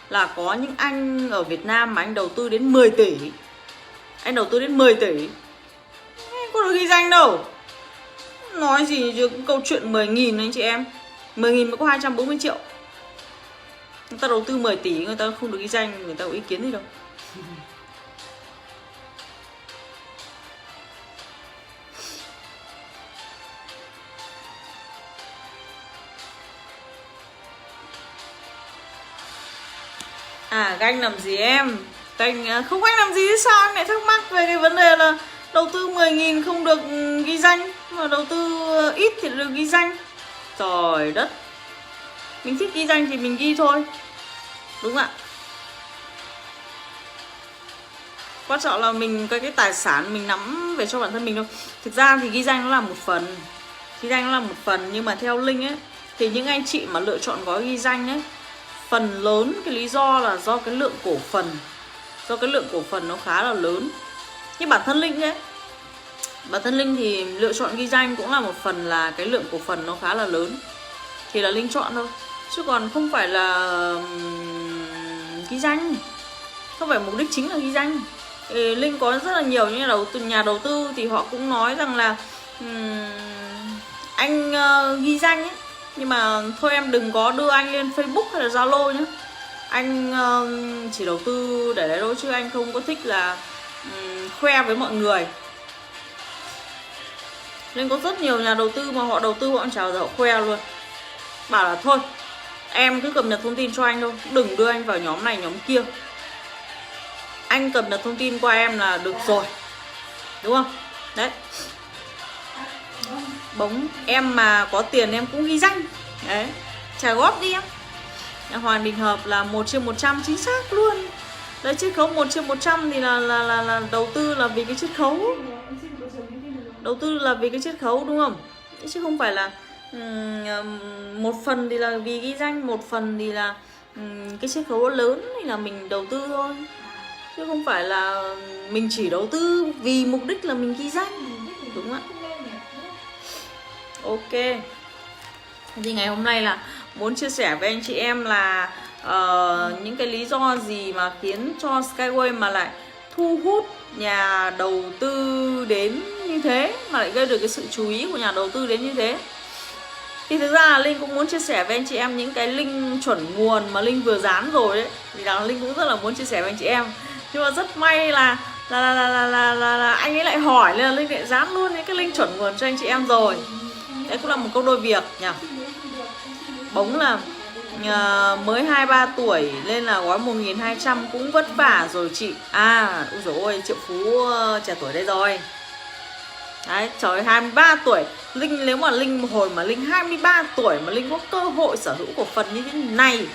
là có những anh ở Việt Nam mà anh đầu tư đến 10 tỷ. Anh đầu tư đến 10 tỷ không có được ghi danh đâu. Nói gì chứ câu chuyện 10.000 anh chị em. 10.000 mới có 240 triệu. Người ta đầu tư 10 tỷ người ta không được ghi danh, người ta có ý kiến gì đâu. Ganh làm gì em? Ganh không ganh làm gì thế sao anh lại thắc mắc về cái vấn đề là đầu tư 10.000 không được ghi danh, mà đầu tư ít thì được ghi danh. Trời đất. Mình thích ghi danh thì mình ghi thôi. Đúng ạ. Quan trọng là mình cái tài sản mình nắm về cho bản thân mình thôi. Thực ra thì ghi danh nó là một phần. Ghi danh nó là một phần, nhưng mà theo Linh ấy thì những anh chị mà lựa chọn gói ghi danh ấy, phần lớn cái lý do là do cái lượng cổ phần. Do cái lượng cổ phần nó khá là lớn. Nhưng bản thân Linh ấy Bản thân Linh thì lựa chọn ghi danh cũng là một phần là cái lượng cổ phần nó khá là lớn thì là Linh chọn thôi, chứ còn không phải là ghi danh, không phải mục đích chính là ghi danh. Thì Linh có rất là nhiều những nhà đầu tư thì họ cũng nói rằng là anh ghi danh ấy, nhưng mà thôi em đừng có đưa anh lên Facebook hay là Zalo nhé, anh chỉ đầu tư để đấy thôi, chứ anh không có thích là khoe với mọi người. Nên có rất nhiều nhà đầu tư mà họ đầu tư họ chào giờ họ khoe luôn, bảo là thôi em cứ cập nhật thông tin cho anh thôi, đừng đưa anh vào nhóm này nhóm kia, anh cập nhật thông tin qua em là được rồi, đúng không? Đấy, bóng em mà có tiền em cũng ghi danh đấy, trả góp đi em. Hoàng Đình Hợp là 1/100 chính xác luôn đấy, chiết khấu 1/100 thì là đầu tư là vì cái chiết khấu, đầu tư là vì cái chiết khấu, đúng không? Chứ không phải là một phần thì là vì ghi danh, một phần thì là cái chiết khấu lớn thì là mình đầu tư thôi, chứ không phải là mình chỉ đầu tư vì mục đích là mình ghi danh, đúng không ạ? Ok, thì ngày hôm nay là muốn chia sẻ với anh chị em là những cái lý do gì mà khiến cho Skyway mà lại thu hút nhà đầu tư đến như thế, mà lại gây được cái sự chú ý của nhà đầu tư đến như thế. Thì thực ra là Linh cũng muốn chia sẻ với anh chị em những cái link chuẩn nguồn mà Linh vừa dán rồi đấy, thì là Linh cũng rất là muốn chia sẻ với anh chị em, nhưng mà rất may là anh ấy lại hỏi nên là Linh lại dán luôn những cái link chuẩn nguồn cho anh chị em rồi. Đấy cũng là một câu đôi việc nhỉ. Bóng là mới 23 tuổi nên là gói 1.200 cũng vất vả rồi chị. À, ôi dồi ôi, Triệu Phú trẻ tuổi đây rồi. Đấy, trời ơi, 23 tuổi. Linh nếu mà Linh hồi mà Linh 23 tuổi mà Linh có cơ hội sở hữu cổ phần như thế này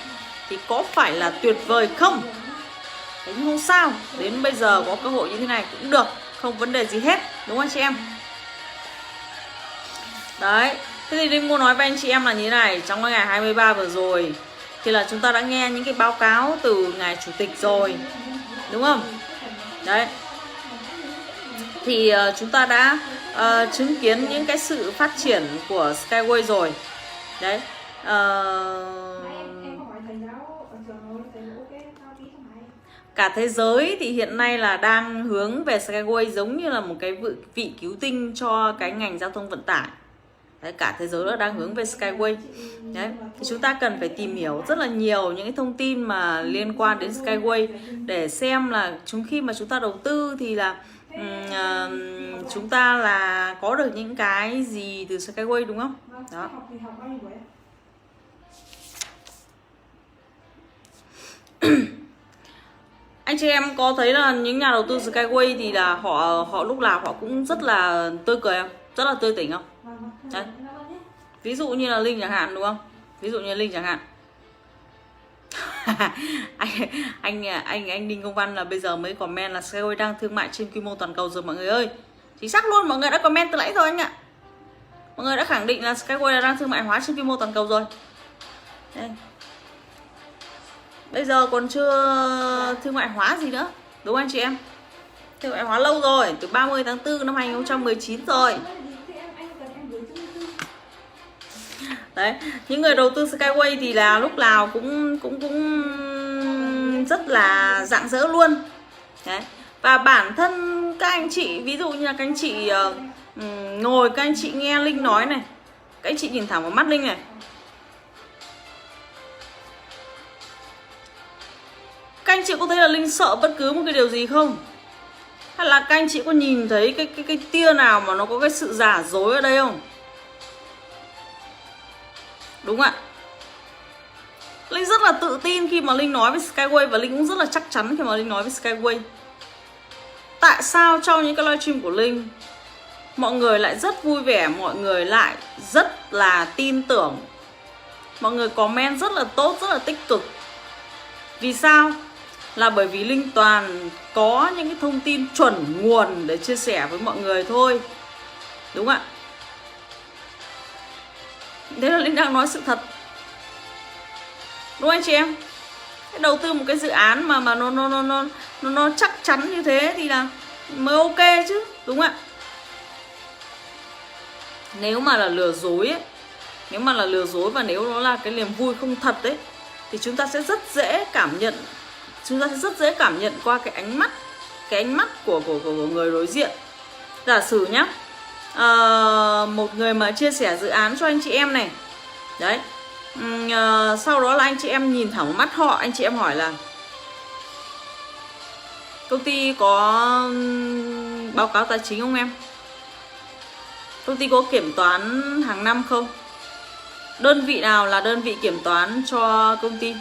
thì có phải là tuyệt vời không? Thế nhưng không sao, đến bây giờ có cơ hội như thế này cũng được, không vấn đề gì hết, đúng không anh chị em? Đấy, thế thì Linh muốn nói với anh chị em là như thế này, trong cái ngày 23 vừa rồi thì là chúng ta đã nghe những cái báo cáo từ ngài chủ tịch rồi, đúng không? Đấy, thì chúng ta đã chứng kiến những cái sự phát triển của Skyway rồi. Đấy, cả thế giới thì hiện nay là đang hướng về Skyway giống như là một cái vị cứu tinh cho cái ngành giao thông vận tải. Đấy, cả thế giới đang hướng về Skyway. Đấy, thì chúng ta cần phải tìm hiểu rất là nhiều những cái thông tin mà liên quan đến Skyway để xem là khi mà chúng ta đầu tư thì là chúng ta là có được những cái gì từ Skyway, đúng không? Đó. Anh chị em có thấy là những nhà đầu tư Skyway thì là họ lúc nào họ cũng rất là tươi cười không? Rất là tươi tỉnh không? Đấy. Ví dụ như là Linh chẳng hạn, đúng không? Ví dụ như Linh chẳng hạn. anh Đinh Công Văn là bây giờ mới comment là Skyway đang thương mại trên quy mô toàn cầu rồi mọi người ơi. Chính xác luôn, mọi người đã comment từ nãy rồi anh ạ. Mọi người đã khẳng định là Skyway là đang thương mại hóa trên quy mô toàn cầu rồi. Đây. Bây giờ còn chưa thương mại hóa gì nữa, đúng không anh chị em? Thương mại hóa lâu rồi, từ 30 tháng 4 năm 2019 rồi. Đấy, những người đầu tư Skyway thì là lúc nào cũng rất là rạng rỡ luôn. Đấy. Và bản thân các anh chị, ví dụ như là các anh chị ngồi, các anh chị nghe Linh nói này, các anh chị nhìn thẳng vào mắt Linh này, các anh chị có thấy là Linh sợ bất cứ một cái điều gì không? Hay là các anh chị có nhìn thấy cái tia nào mà nó có cái sự giả dối ở đây không? Đúng không ạ? Linh rất là tự tin khi mà Linh nói với Skyway, và Linh cũng rất là chắc chắn khi mà Linh nói với Skyway. Tại sao trong những cái livestream của Linh mọi người lại rất vui vẻ, mọi người lại rất là tin tưởng, mọi người comment rất là tốt, rất là tích cực? Vì sao? Là bởi vì Linh toàn có những cái thông tin chuẩn nguồn để chia sẻ với mọi người thôi. Đúng không ạ? Thế là Linh đang nói sự thật. Đúng không anh chị em? Đầu tư một cái dự án mà nó chắc chắn như thế thì là mới ok chứ, đúng không ạ? Nếu mà là lừa dối ấy, nếu mà là lừa dối và nếu nó là cái niềm vui không thật ấy, thì chúng ta sẽ rất dễ cảm nhận, qua cái ánh mắt của người đối diện. Giả sử nhá, một người mà chia sẻ dự án cho anh chị em này đấy, sau đó là anh chị em nhìn thẳng vào mắt họ, anh chị em hỏi là công ty có báo cáo tài chính không em? Công ty có kiểm toán hàng năm không? Đơn vị nào là đơn vị kiểm toán cho công ty?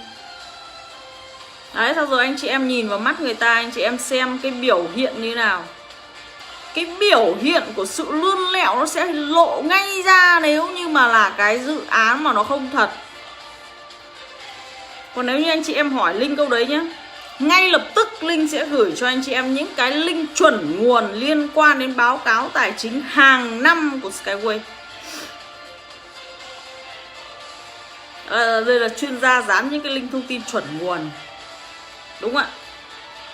Đấy, sau rồi anh chị em nhìn vào mắt người ta, anh chị em xem cái biểu hiện như nào. Cái biểu hiện của sự lươn lẹo nó sẽ lộ ngay ra nếu như mà là cái dự án mà nó không thật. Còn nếu như anh chị em hỏi Linh câu đấy nhá, ngay lập tức Linh sẽ gửi cho anh chị em những cái link chuẩn nguồn liên quan đến báo cáo tài chính hàng năm của Skyway. Đây là chuyên gia dán những cái link thông tin chuẩn nguồn. Đúng ạ.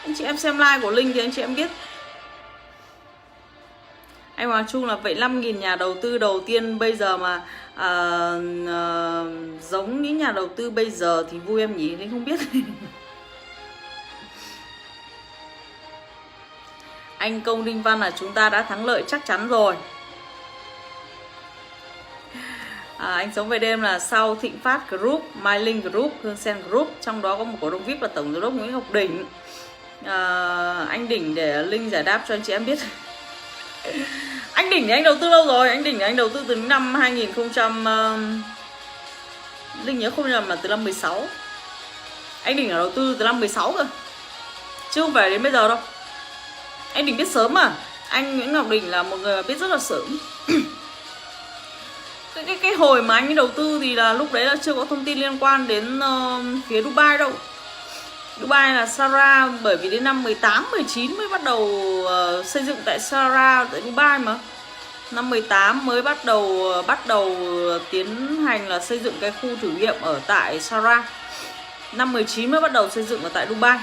Anh chị em xem like của Linh thì anh chị em biết. Anh Hoàng Trung là vậy 5.000 nhà đầu tư đầu tiên bây giờ mà giống những nhà đầu tư bây giờ thì vui em nhỉ? Linh không biết. Anh Công Đinh Văn là chúng ta đã thắng lợi chắc chắn rồi. Anh Sống Về Đêm là sau Thịnh Phát Group, MyLink Group, Hương Sen Group, trong đó có một cổ đông VIP là Tổng Giám đốc Nguyễn Ngọc Đỉnh. Anh Đỉnh để Linh giải đáp cho anh chị em biết. Anh Đỉnh thì anh đầu tư lâu rồi, anh Đỉnh thì anh đầu tư từ năm 2000 Linh nhớ không nhầm là từ năm 16. Anh Đỉnh là đầu tư từ năm 16 cơ, chứ không phải đến bây giờ đâu. Anh Đỉnh biết sớm mà. Anh Nguyễn Ngọc Đỉnh là một người biết rất là sớm. Cái hồi mà anh ấy đầu tư thì là lúc đấy là chưa có thông tin liên quan đến phía Dubai đâu. Dubai là Sara, bởi vì đến năm 18, 19 mới bắt đầu xây dựng tại Sara, tại Dubai mà. Năm 18 mới bắt đầu tiến hành là xây dựng cái khu thử nghiệm ở tại Sara. Năm 19 mới bắt đầu xây dựng ở tại Dubai,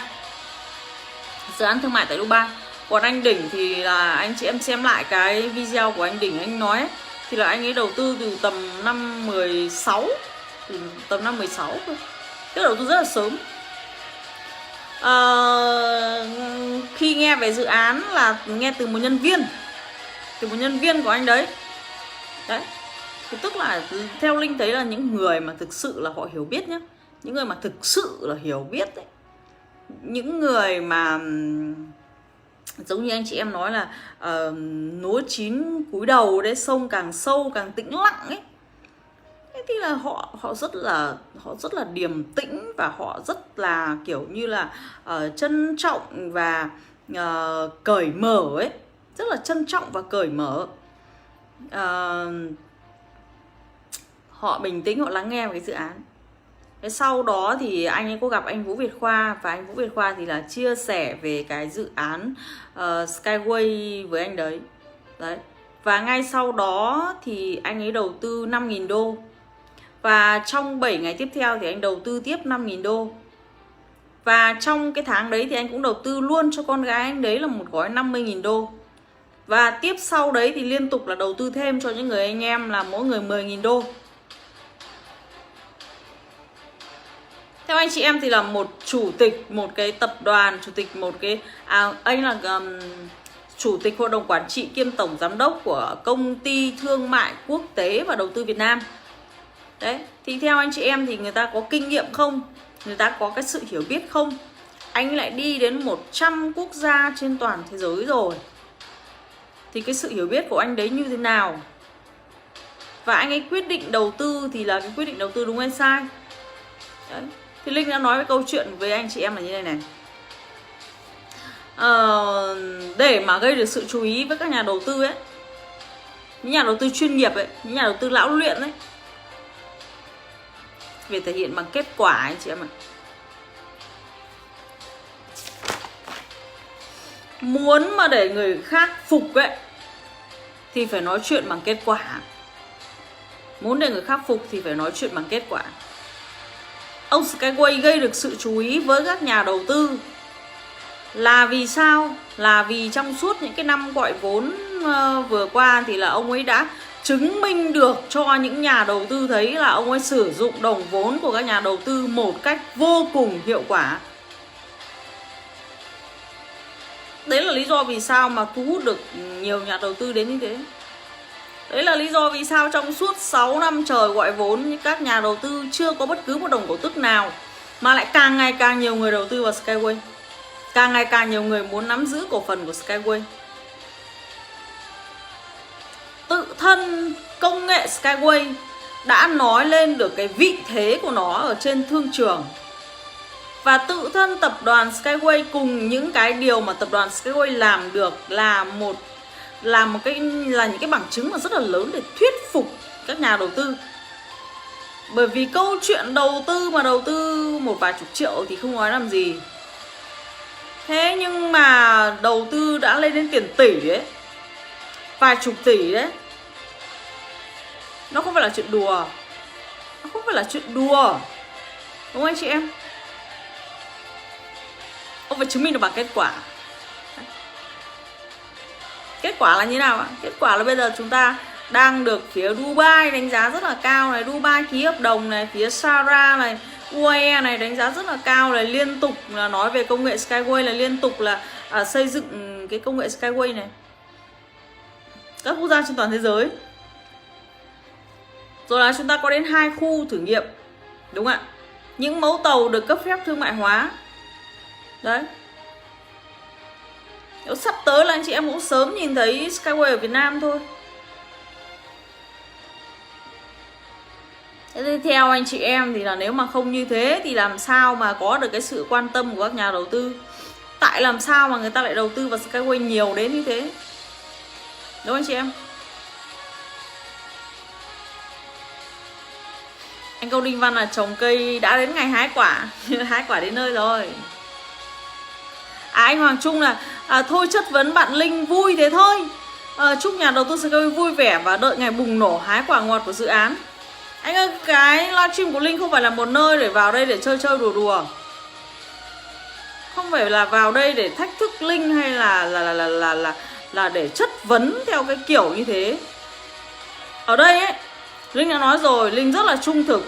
dự án thương mại tại Dubai. Còn anh Đỉnh thì là anh chị em xem lại cái video của anh Đỉnh, anh nói ấy, thì là anh ấy đầu tư từ tầm năm 16, từ tầm năm 16 thôi. Tức là đầu tư rất là sớm. Khi nghe về dự án là nghe từ một nhân viên của anh đấy. Đấy. Thì tức là theo Linh thấy là những người mà thực sự là họ hiểu biết nhá. Những người mà thực sự là hiểu biết ấy. Những người mà giống như anh chị em nói là lúa chín cúi đầu đấy, sông càng sâu càng tĩnh lặng ấy. Thế thì là họ rất là điềm tĩnh, và họ rất là kiểu như là trân trọng và cởi mở ấy, rất là trân trọng và cởi mở. Họ bình tĩnh, họ lắng nghe vào cái dự án. Thế sau đó thì anh ấy có gặp anh Vũ Việt Khoa, và anh Vũ Việt Khoa thì là chia sẻ về cái dự án Skyway với anh đấy. Đấy. Và ngay sau đó thì anh ấy đầu tư 5.000 đô. Và trong 7 ngày tiếp theo thì anh đầu tư tiếp 5.000 đô. Và trong cái tháng đấy thì anh cũng đầu tư luôn cho con gái anh đấy là một gói 50.000 đô. Và tiếp sau đấy thì liên tục là đầu tư thêm cho những người anh em là mỗi người 10.000 đô. Theo anh chị em thì là một chủ tịch một cái tập đoàn, chủ tịch một cái anh là chủ tịch hội đồng quản trị kiêm tổng giám đốc của công ty thương mại quốc tế và đầu tư Việt Nam. Đấy, thì theo anh chị em thì người ta có kinh nghiệm không? Người ta có cái sự hiểu biết không? Anh lại đi đến 100 quốc gia trên toàn thế giới rồi. Thì cái sự hiểu biết của anh đấy như thế nào? Và anh ấy quyết định đầu tư thì là cái quyết định đầu tư đúng hay sai? Đấy. Thì Linh đã nói cái câu chuyện với anh chị em là như này này. Để mà gây được sự chú ý với các nhà đầu tư ấy, những nhà đầu tư chuyên nghiệp ấy, những nhà đầu tư lão luyện ấy, về thể hiện bằng kết quả anh chị em ạ. Muốn mà để người khác phục ấy thì phải nói chuyện bằng kết quả. Muốn để người khác phục thì phải nói chuyện bằng kết quả. Ông Skyway gây được sự chú ý với các nhà đầu tư là vì sao? Là vì trong suốt những cái năm gọi vốn vừa qua thì là ông ấy đã chứng minh được cho những nhà đầu tư thấy là ông ấy sử dụng đồng vốn của các nhà đầu tư một cách vô cùng hiệu quả. Đấy là lý do vì sao mà thu hút được nhiều nhà đầu tư đến như thế. Đấy là lý do vì sao trong suốt 6 năm trời gọi vốn, các nhà đầu tư chưa có bất cứ một đồng cổ tức nào, mà lại càng ngày càng nhiều người đầu tư vào Skyway. Càng ngày càng nhiều người muốn nắm giữ cổ phần của Skyway. Tự thân công nghệ Skyway đã nói lên được cái vị thế của nó ở trên thương trường. Và tự thân tập đoàn Skyway cùng những cái điều mà tập đoàn Skyway làm được là những cái bằng chứng mà rất là lớn để thuyết phục các nhà đầu tư. Bởi vì câu chuyện đầu tư mà đầu tư một vài chục triệu thì không nói làm gì. Thế nhưng mà đầu tư đã lên đến tiền tỷ đấy, vài chục tỷ đấy, nó không phải là chuyện đùa. Nó không phải là chuyện đùa, đúng không anh chị em? Ông phải chứng minh được bằng kết quả. Kết quả là như nào ạ? Kết quả là bây giờ chúng ta đang được phía Dubai đánh giá rất là cao này, Dubai ký hợp đồng này, phía Sara này, UAE này đánh giá rất là cao này, liên tục là nói về công nghệ Skyway, là liên tục là xây dựng cái công nghệ Skyway này. Các quốc gia trên toàn thế giới. Rồi là chúng ta có đến 2 khu thử nghiệm, đúng không ạ? Những mẫu tàu được cấp phép thương mại hóa. Đấy. Nếu sắp tới là anh chị em cũng sớm nhìn thấy Skyway ở Việt Nam thôi. Thế thì theo anh chị em thì là nếu mà không như thế thì làm sao mà có được cái sự quan tâm của các nhà đầu tư? Tại làm sao mà người ta lại đầu tư vào Skyway nhiều đến như thế? Đúng không anh chị em? Anh Công Đinh Văn là trồng cây đã đến ngày hái quả. Hái quả đến nơi rồi. Anh Hoàng Trung là thôi chất vấn bạn Linh vui thế thôi. Chúc nhà đầu tư Skyway vui vẻ và đợi ngày bùng nổ hái quả ngọt của dự án. Anh ơi, cái livestream của Linh không phải là một nơi để vào đây để chơi đùa. Không phải là vào đây để thách thức Linh hay là để chất vấn theo cái kiểu như thế. Ở đây ấy, Linh đã nói rồi, Linh rất là trung thực,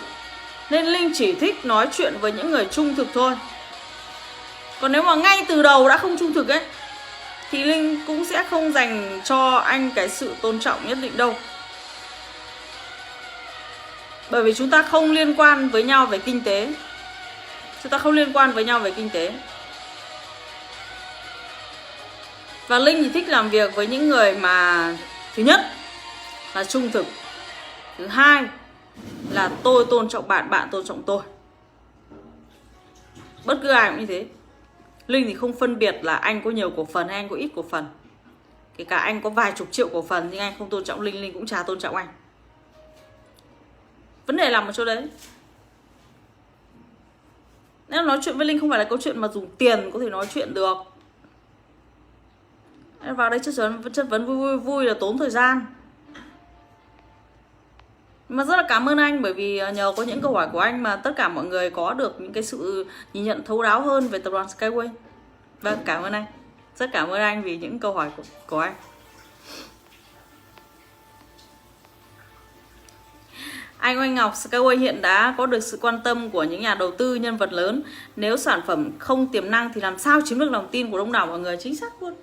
nên Linh chỉ thích nói chuyện với những người trung thực thôi. Còn nếu mà ngay từ đầu đã không trung thực ấy thì Linh cũng sẽ không dành cho anh cái sự tôn trọng nhất định đâu. Bởi vì chúng ta không liên quan với nhau về kinh tế. Chúng ta không liên quan với nhau về kinh tế. Và Linh thì thích làm việc với những người mà thứ nhất là trung thực, thứ hai là tôi tôn trọng bạn, bạn tôn trọng tôi. Bất cứ ai cũng như thế. Linh thì không phân biệt là anh có nhiều cổ phần hay anh có ít cổ phần. Kể cả anh có vài chục triệu cổ phần nhưng anh không tôn trọng Linh, Linh cũng chả tôn trọng anh. Vấn đề nằm ở chỗ đấy. Nên nói chuyện với Linh không phải là câu chuyện mà dùng tiền có thể nói chuyện được. Vào đây chất vấn vui là tốn thời gian. Mà rất là cảm ơn anh, bởi vì nhờ có những câu hỏi của anh mà tất cả mọi người có được những cái sự nhìn nhận thấu đáo hơn về tập đoàn Skyway. Vâng, cảm ơn anh. Rất cảm ơn anh vì những câu hỏi của anh. Anh Oanh Ngọc, Skyway hiện đã có được sự quan tâm của những nhà đầu tư nhân vật lớn. Nếu sản phẩm không tiềm năng thì làm sao chiếm được lòng tin của đông đảo mọi người? Chính xác luôn.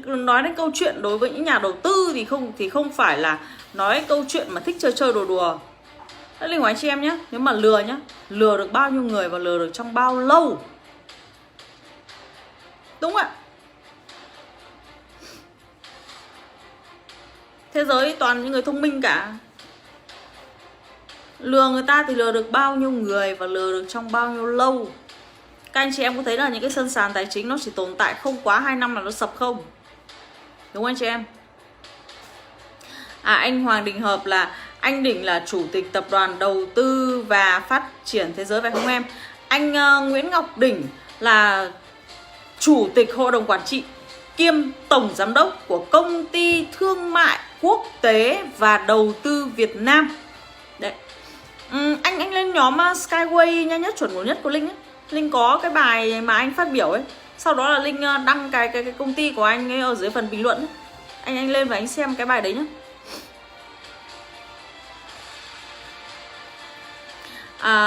Nói đến câu chuyện đối với những nhà đầu tư thì không phải là nói câu chuyện mà thích chơi đùa. Đó là anh chị em nhé. Nếu mà lừa nhá, lừa được bao nhiêu người và lừa được trong bao lâu? Đúng ạ. Thế giới toàn những người thông minh cả. Lừa người ta thì lừa được bao nhiêu người và lừa được trong bao nhiêu lâu? Các anh chị em có thấy là những cái sân sàn tài chính nó chỉ tồn tại không quá 2 năm là nó sập không? Đúng không anh chị em? Anh Hoàng Đình Hợp là anh Đỉnh là chủ tịch tập đoàn đầu tư và phát triển thế giới phải không em? Anh Nguyễn Ngọc Đỉnh là chủ tịch hội đồng quản trị kiêm tổng giám đốc của công ty thương mại quốc tế và đầu tư Việt Nam. Đấy. Anh lên nhóm Skyway nhanh nhất chuẩn nhất của Linh ấy. Linh có cái bài mà anh phát biểu ấy. Sau đó là Linh đăng cái công ty của anh ấy ở dưới phần bình luận ấy. Anh lên và anh xem cái bài đấy nhá.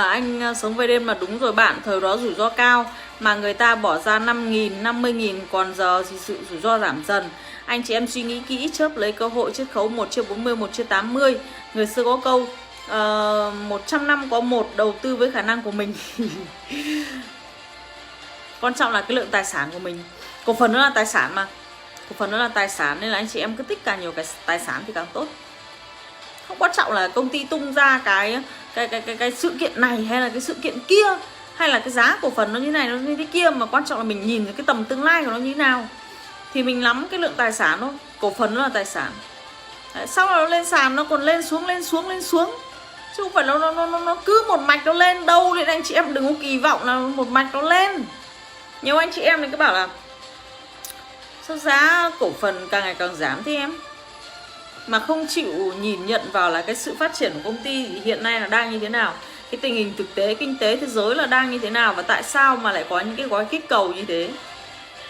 Anh sống về đêm mà đúng rồi bạn, thời đó rủi ro cao mà người ta bỏ ra 5.000, 50.000, còn giờ thì sự rủi ro giảm dần. Anh chị em suy nghĩ kỹ, chớp lấy cơ hội chiết khấu 1/40, 1/80. Người xưa có câu 100 năm có một, đầu tư với khả năng của mình. Quan trọng là cái lượng tài sản của mình. Cổ phần nó là tài sản mà. Cổ phần nó là tài sản nên là anh chị em cứ tích càng nhiều cái tài sản thì càng tốt. Không quan trọng là công ty tung ra cái sự kiện này hay là cái sự kiện kia, hay là cái giá cổ phần nó như này nó như thế kia, mà quan trọng là mình nhìn cái tầm tương lai của nó như thế nào thì mình nắm cái lượng tài sản thôi. Cổ phần nó là tài sản. Đấy, sau là nó lên sàn nó còn lên xuống chứ không phải nó cứ một mạch nó lên đâu. Nên anh chị em đừng có kỳ vọng là một mạch nó lên. Nhiều anh chị em thì cứ bảo là sao giá cổ phần càng ngày càng giảm thế em, mà không chịu nhìn nhận vào là cái sự phát triển của công ty hiện nay là đang như thế nào, cái tình hình thực tế kinh tế thế giới là đang như thế nào, và tại sao mà lại có những cái gói kích cầu như thế.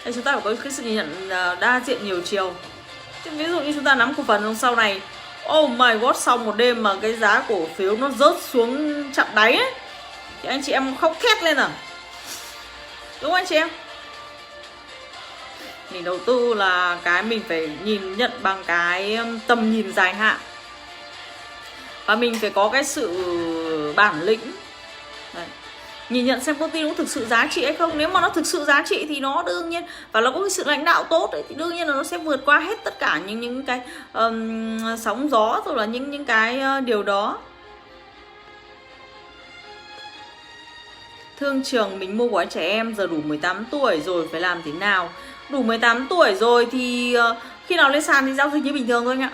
Nên chúng ta phải có cái sự nhìn nhận đa diện nhiều chiều. Ví dụ như chúng ta nắm cổ phần sau này, oh my god, sau một đêm mà cái giá cổ phiếu nó rớt xuống chạm đáy ấy, thì anh chị em khóc thét lên à, đúng không anh chị em? Mình đầu tư là cái mình phải nhìn nhận bằng cái tầm nhìn dài hạn, và mình phải có cái sự bản lĩnh. Đấy. Nhìn nhận xem công ty nó thực sự giá trị hay không. Nếu mà nó thực sự giá trị thì nó đương nhiên, và nó có cái sự lãnh đạo tốt ấy, thì đương nhiên là nó sẽ vượt qua hết tất cả những cái sóng gió, rồi là những cái điều đó. Thương Trường, mình mua gói trẻ em giờ đủ 18 tuổi rồi phải làm thế nào? Đủ 18 tuổi rồi thì khi nào lên sàn thì giao dịch như bình thường thôi anh ạ.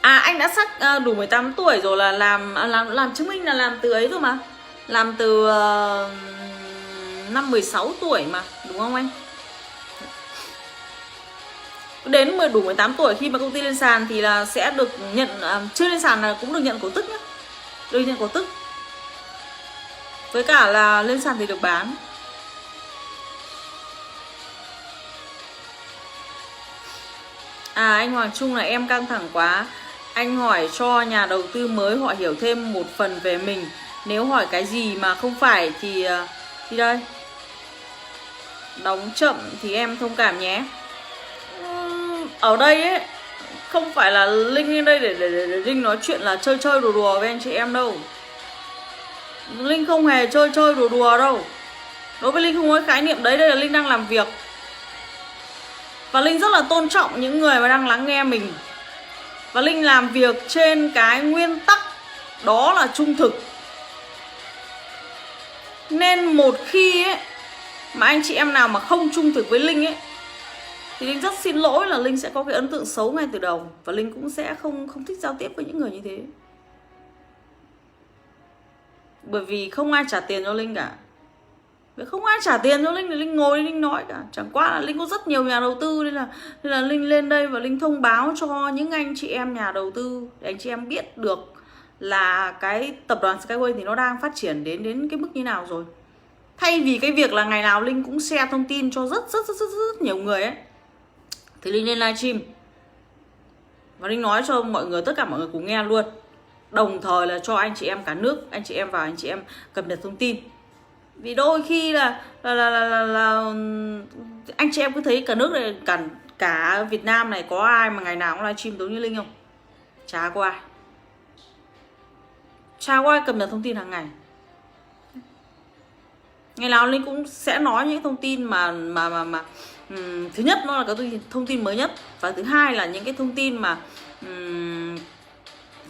Anh đã xác đủ 18 tuổi rồi là làm chứng minh là làm từ ấy rồi mà. Làm từ năm 16 tuổi mà, đúng không anh? Đến đủ 18 tuổi khi mà công ty lên sàn thì là sẽ được nhận, chưa lên sàn là cũng được nhận cổ tức nhá. Được nhận cổ tức. Với cả là lên sàn thì được bán. Anh Hoàng Trung là em căng thẳng quá. Anh hỏi cho nhà đầu tư mới họ hiểu thêm một phần về mình. Nếu hỏi cái gì mà không phải thì đây. Đóng chậm thì em thông cảm nhé. Ở đây ấy, không phải là Linh lên đây để Linh nói chuyện là chơi đùa đùa với anh chị em đâu. Linh không hề chơi đùa đùa đâu. Đối với Linh không có khái niệm đấy. Đây là Linh đang làm việc. Và Linh rất là tôn trọng những người mà đang lắng nghe mình. Và Linh làm việc trên cái nguyên tắc đó là trung thực. Nên một khi ấy, mà anh chị em nào mà không trung thực với Linh ấy, thì Linh rất xin lỗi là Linh sẽ có cái ấn tượng xấu ngay từ đầu. Và Linh cũng sẽ không thích giao tiếp với những người như thế. Bởi vì không ai trả tiền cho Linh cả. Vậy không ai trả tiền cho Linh thì Linh ngồi Linh nói cả. Chẳng qua là Linh có rất nhiều nhà đầu tư, nên là Linh lên đây và Linh thông báo cho những anh chị em nhà đầu tư để anh chị em biết được là cái tập đoàn Skyway thì nó đang phát triển đến cái mức như nào rồi. Thay vì cái việc là ngày nào Linh cũng share thông tin cho rất nhiều người ấy, thì Linh lên livestream và Linh nói cho mọi người, tất cả mọi người cùng nghe luôn. Đồng thời là cho anh chị em cả nước, anh chị em vào, anh chị em cập nhật thông tin. Vì đôi khi là anh chị em cứ thấy cả nước này, cả Việt Nam này có ai mà ngày nào cũng livestream giống như Linh không? Chả có ai. Chả có ai cập nhật thông tin hàng ngày. Ngày nào Linh cũng sẽ nói những thông tin mà thứ nhất nó là cái thông tin mới nhất, và thứ hai là những cái thông tin mà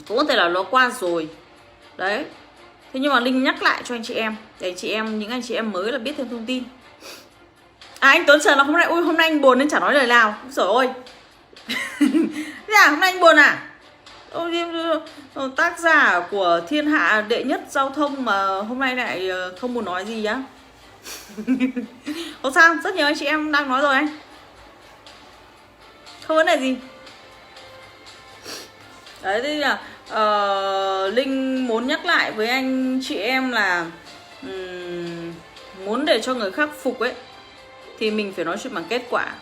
cũng có thể là nó qua rồi. Đấy. Thế nhưng mà Linh nhắc lại cho anh chị em, để anh chị em, những anh chị em mới là biết thêm thông tin. Anh Tuấn Trần là hôm nay, ui hôm nay anh buồn nên chả nói lời nào. Trời ơi. Thế à, hôm nay anh buồn à? Tác giả của thiên hạ đệ nhất giao thông mà hôm nay lại không muốn nói gì á? Không sao, rất nhiều anh chị em đang nói rồi anh. Không vấn đề gì. Đấy, thế là Linh muốn nhắc lại với anh chị em là muốn để cho người khác phục ấy, thì mình phải nói chuyện bằng kết quả.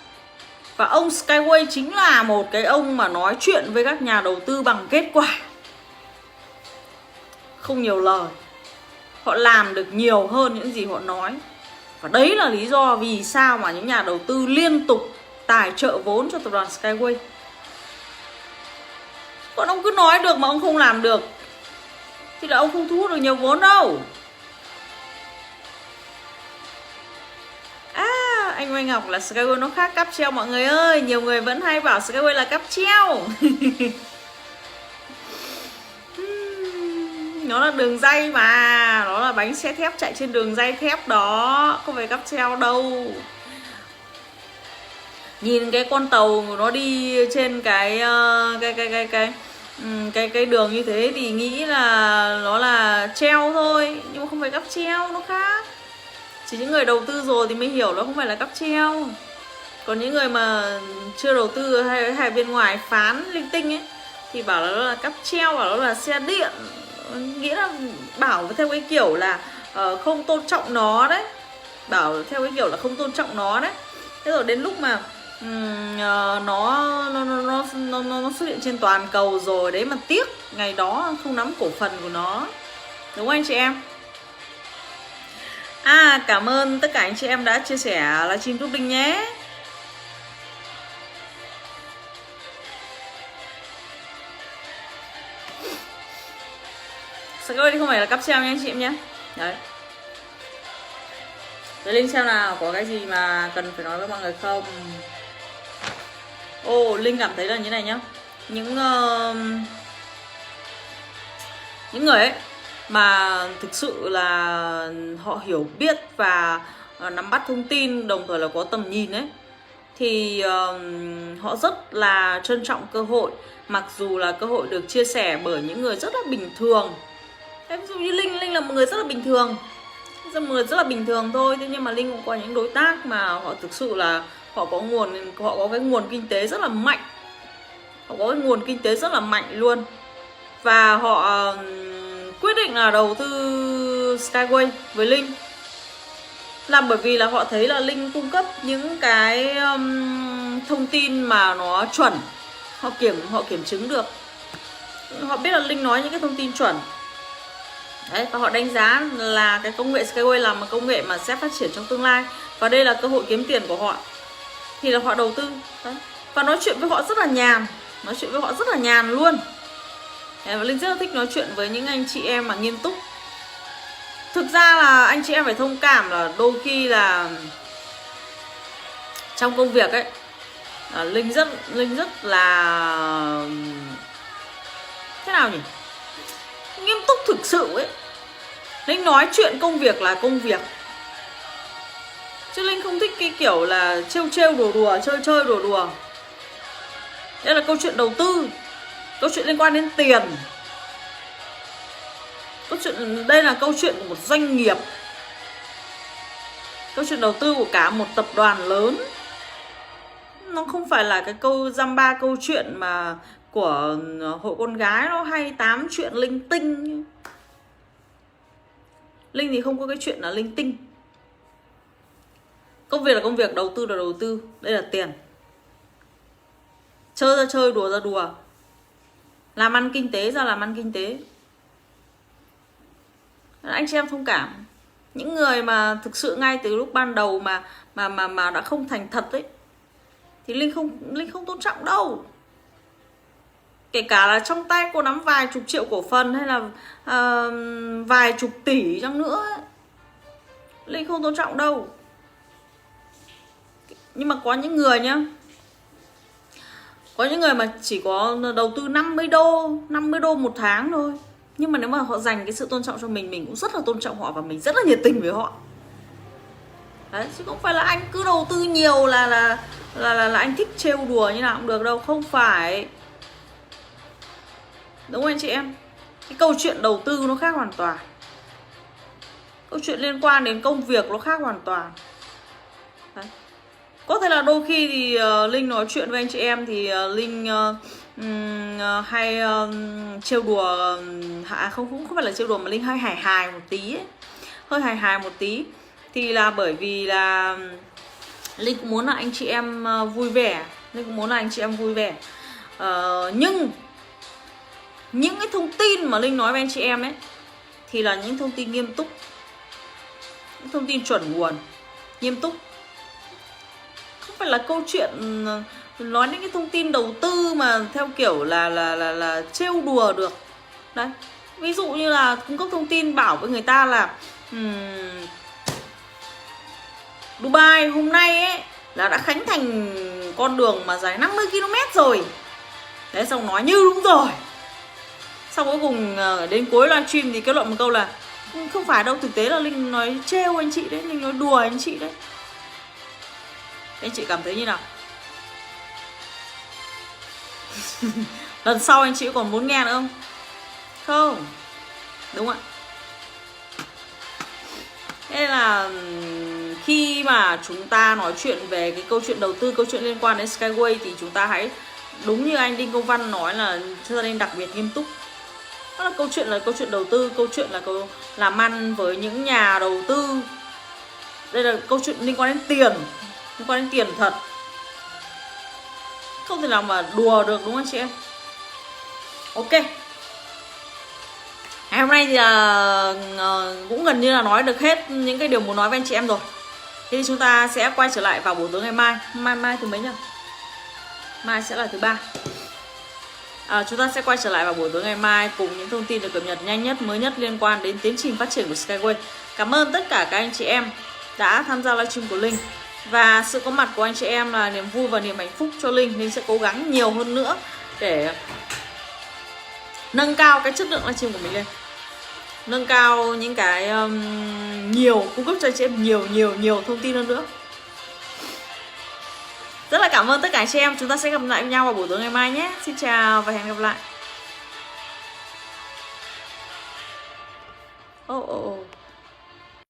Và ông Skyway chính là một cái ông mà nói chuyện với các nhà đầu tư bằng kết quả, không nhiều lời. Họ làm được nhiều hơn những gì họ nói. Và đấy là lý do vì sao mà những nhà đầu tư liên tục tài trợ vốn cho tập đoàn Skyway. Còn ông cứ nói được mà ông không làm được thì là ông không thu hút được nhiều vốn đâu. Anh Oanh Ngọc là Skyway nó khác cáp treo mọi người ơi. Nhiều người vẫn hay bảo Skyway là cáp treo. Nó là đường ray mà. Nó là bánh xe thép chạy trên đường ray thép đó, không phải cáp treo đâu. Nhìn cái con tàu nó đi trên cái đường như thế thì nghĩ là nó là treo thôi, nhưng mà không phải cáp treo, nó khác. Chỉ những người đầu tư rồi thì mới hiểu nó không phải là cáp treo. Còn những người mà chưa đầu tư hay bên ngoài phán linh tinh ấy thì bảo là nó là cáp treo, bảo nó là xe điện, nghĩa là bảo theo cái kiểu là không tôn trọng nó đấy. Bảo theo cái kiểu là không tôn trọng nó đấy. Thế rồi đến lúc mà nó xuất hiện trên toàn cầu rồi đấy mà tiếc ngày đó không nắm cổ phần của nó. Đúng không anh chị em? Cảm ơn tất cả anh chị em đã chia sẻ livestream giúp Linh nhé. Skyway không phải là cáp treo nha anh chị em nhé. Đấy. Để Linh xem nào có cái gì mà cần phải nói với mọi người không. Linh cảm thấy là như này nhá. Những người ấy mà thực sự là họ hiểu biết và nắm bắt thông tin, đồng thời là có tầm nhìn ấy, thì họ rất là trân trọng cơ hội, mặc dù là cơ hội được chia sẻ bởi những người rất là bình thường. Ví dụ như Linh là một người rất là bình thường, thôi. Thế nhưng mà Linh cũng có những đối tác mà họ thực sự là họ có cái nguồn kinh tế rất là mạnh. Họ có cái nguồn kinh tế rất là mạnh luôn. Và họ quyết định là đầu tư Skyway với Linh là bởi vì là họ thấy là Linh cung cấp những cái thông tin mà nó chuẩn. Họ kiểm chứng được. Họ biết là Linh nói những cái thông tin chuẩn. Đấy, và họ đánh giá là cái công nghệ Skyway là một công nghệ mà sẽ phát triển trong tương lai, và đây là cơ hội kiếm tiền của họ, thì là họ đầu tư. Đấy. Và nói chuyện với họ rất là nhàn, luôn. Đấy, và Linh rất là thích nói chuyện với những anh chị em mà nghiêm túc. Thực ra là anh chị em phải thông cảm là đôi khi là trong công việc ấy, Linh rất là thế nào nhỉ, nghiêm túc thực sự ấy. Linh nói chuyện công việc là công việc, chứ Linh không thích cái kiểu là trêu đùa đùa, chơi đùa đùa. Đây là câu chuyện đầu tư, câu chuyện liên quan đến tiền. Đây là câu chuyện của một doanh nghiệp, câu chuyện đầu tư của cả một tập đoàn lớn. Nó không phải là cái dăm ba câu chuyện mà của hội con gái nó hay tám chuyện linh tinh. Linh thì không có cái chuyện là linh tinh. Công việc là công việc, đầu tư là đầu tư. Đây là tiền. Chơi ra chơi, đùa ra đùa. Làm ăn kinh tế ra làm ăn kinh tế. Anh chị em thông cảm. Những người mà thực sự ngay từ lúc ban đầu mà đã không thành thật ấy, thì Linh không tôn trọng đâu. Kể cả là trong tay cô nắm vài chục triệu cổ phần hay là vài chục tỷ chăng nữa ấy, Linh không tôn trọng đâu. Nhưng mà có những người nhá, có những người mà chỉ có đầu tư 50 đô một tháng thôi, nhưng mà nếu mà họ dành cái sự tôn trọng cho mình cũng rất là tôn trọng họ và mình rất là nhiệt tình với họ. Đấy, chứ không phải là anh cứ đầu tư nhiều là anh thích trêu đùa như nào cũng được đâu, không phải. Đúng không anh chị em? Cái câu chuyện đầu tư nó khác hoàn toàn. Câu chuyện liên quan đến công việc nó khác hoàn toàn. Đấy. Có thể là đôi khi thì Linh nói chuyện với anh chị em thì Linh hay trêu đùa, không phải là trêu đùa mà Linh hơi hài một tí ấy. Hơi hài một tí. Thì là bởi vì là Linh cũng muốn là anh chị em vui vẻ. Linh cũng muốn là anh chị em vui vẻ. Nhưng những cái thông tin mà Linh nói với anh chị em ấy thì là những thông tin nghiêm túc, những thông tin chuẩn nguồn, nghiêm túc. Không phải là câu chuyện nói những cái thông tin đầu tư mà theo kiểu là trêu đùa được. Đấy, ví dụ như là cung cấp thông tin bảo với người ta là Dubai hôm nay ấy là đã khánh thành con đường mà dài 50 km rồi. Đấy, xong nói như đúng rồi. Xong cuối cùng đến cuối livestream thì kết luận một câu là không phải đâu, thực tế là Linh nói trêu anh chị đấy, Linh nói đùa anh chị đấy. Anh chị cảm thấy như nào? Lần sau anh chị còn muốn nghe nữa không? Không. Đúng ạ. Thế là khi mà chúng ta nói chuyện về cái câu chuyện đầu tư, câu chuyện liên quan đến Skyway thì chúng ta hãy đúng như anh Đinh Công Văn nói là chúng ta nên đặc biệt nghiêm túc. Đó là câu chuyện đầu tư, câu chuyện là làm ăn với những nhà đầu tư. Đây là câu chuyện liên quan đến tiền, liên quan đến tiền thật. Không thể nào mà đùa được, đúng không chị em? Ok. Ngày hôm nay thì cũng gần như là nói được hết những cái điều muốn nói với anh chị em rồi. Thế thì chúng ta sẽ quay trở lại vào buổi tối ngày mai. Mai thứ mấy nhỉ? Mai sẽ là thứ 3. Chúng ta sẽ quay trở lại vào buổi tối ngày mai cùng những thông tin được cập nhật nhanh nhất, mới nhất liên quan đến tiến trình phát triển của Skyway. Cảm ơn tất cả các anh chị em đã tham gia livestream của Linh. Và sự có mặt của anh chị em là niềm vui và niềm hạnh phúc cho Linh. Linh sẽ cố gắng nhiều hơn nữa để nâng cao cái chất lượng livestream của mình lên, nâng cao những cái cung cấp cho anh chị em nhiều thông tin hơn nữa. Rất là cảm ơn tất cả anh chị em. Chúng ta sẽ gặp lại nhau vào buổi tối ngày mai nhé. Xin chào và hẹn gặp lại.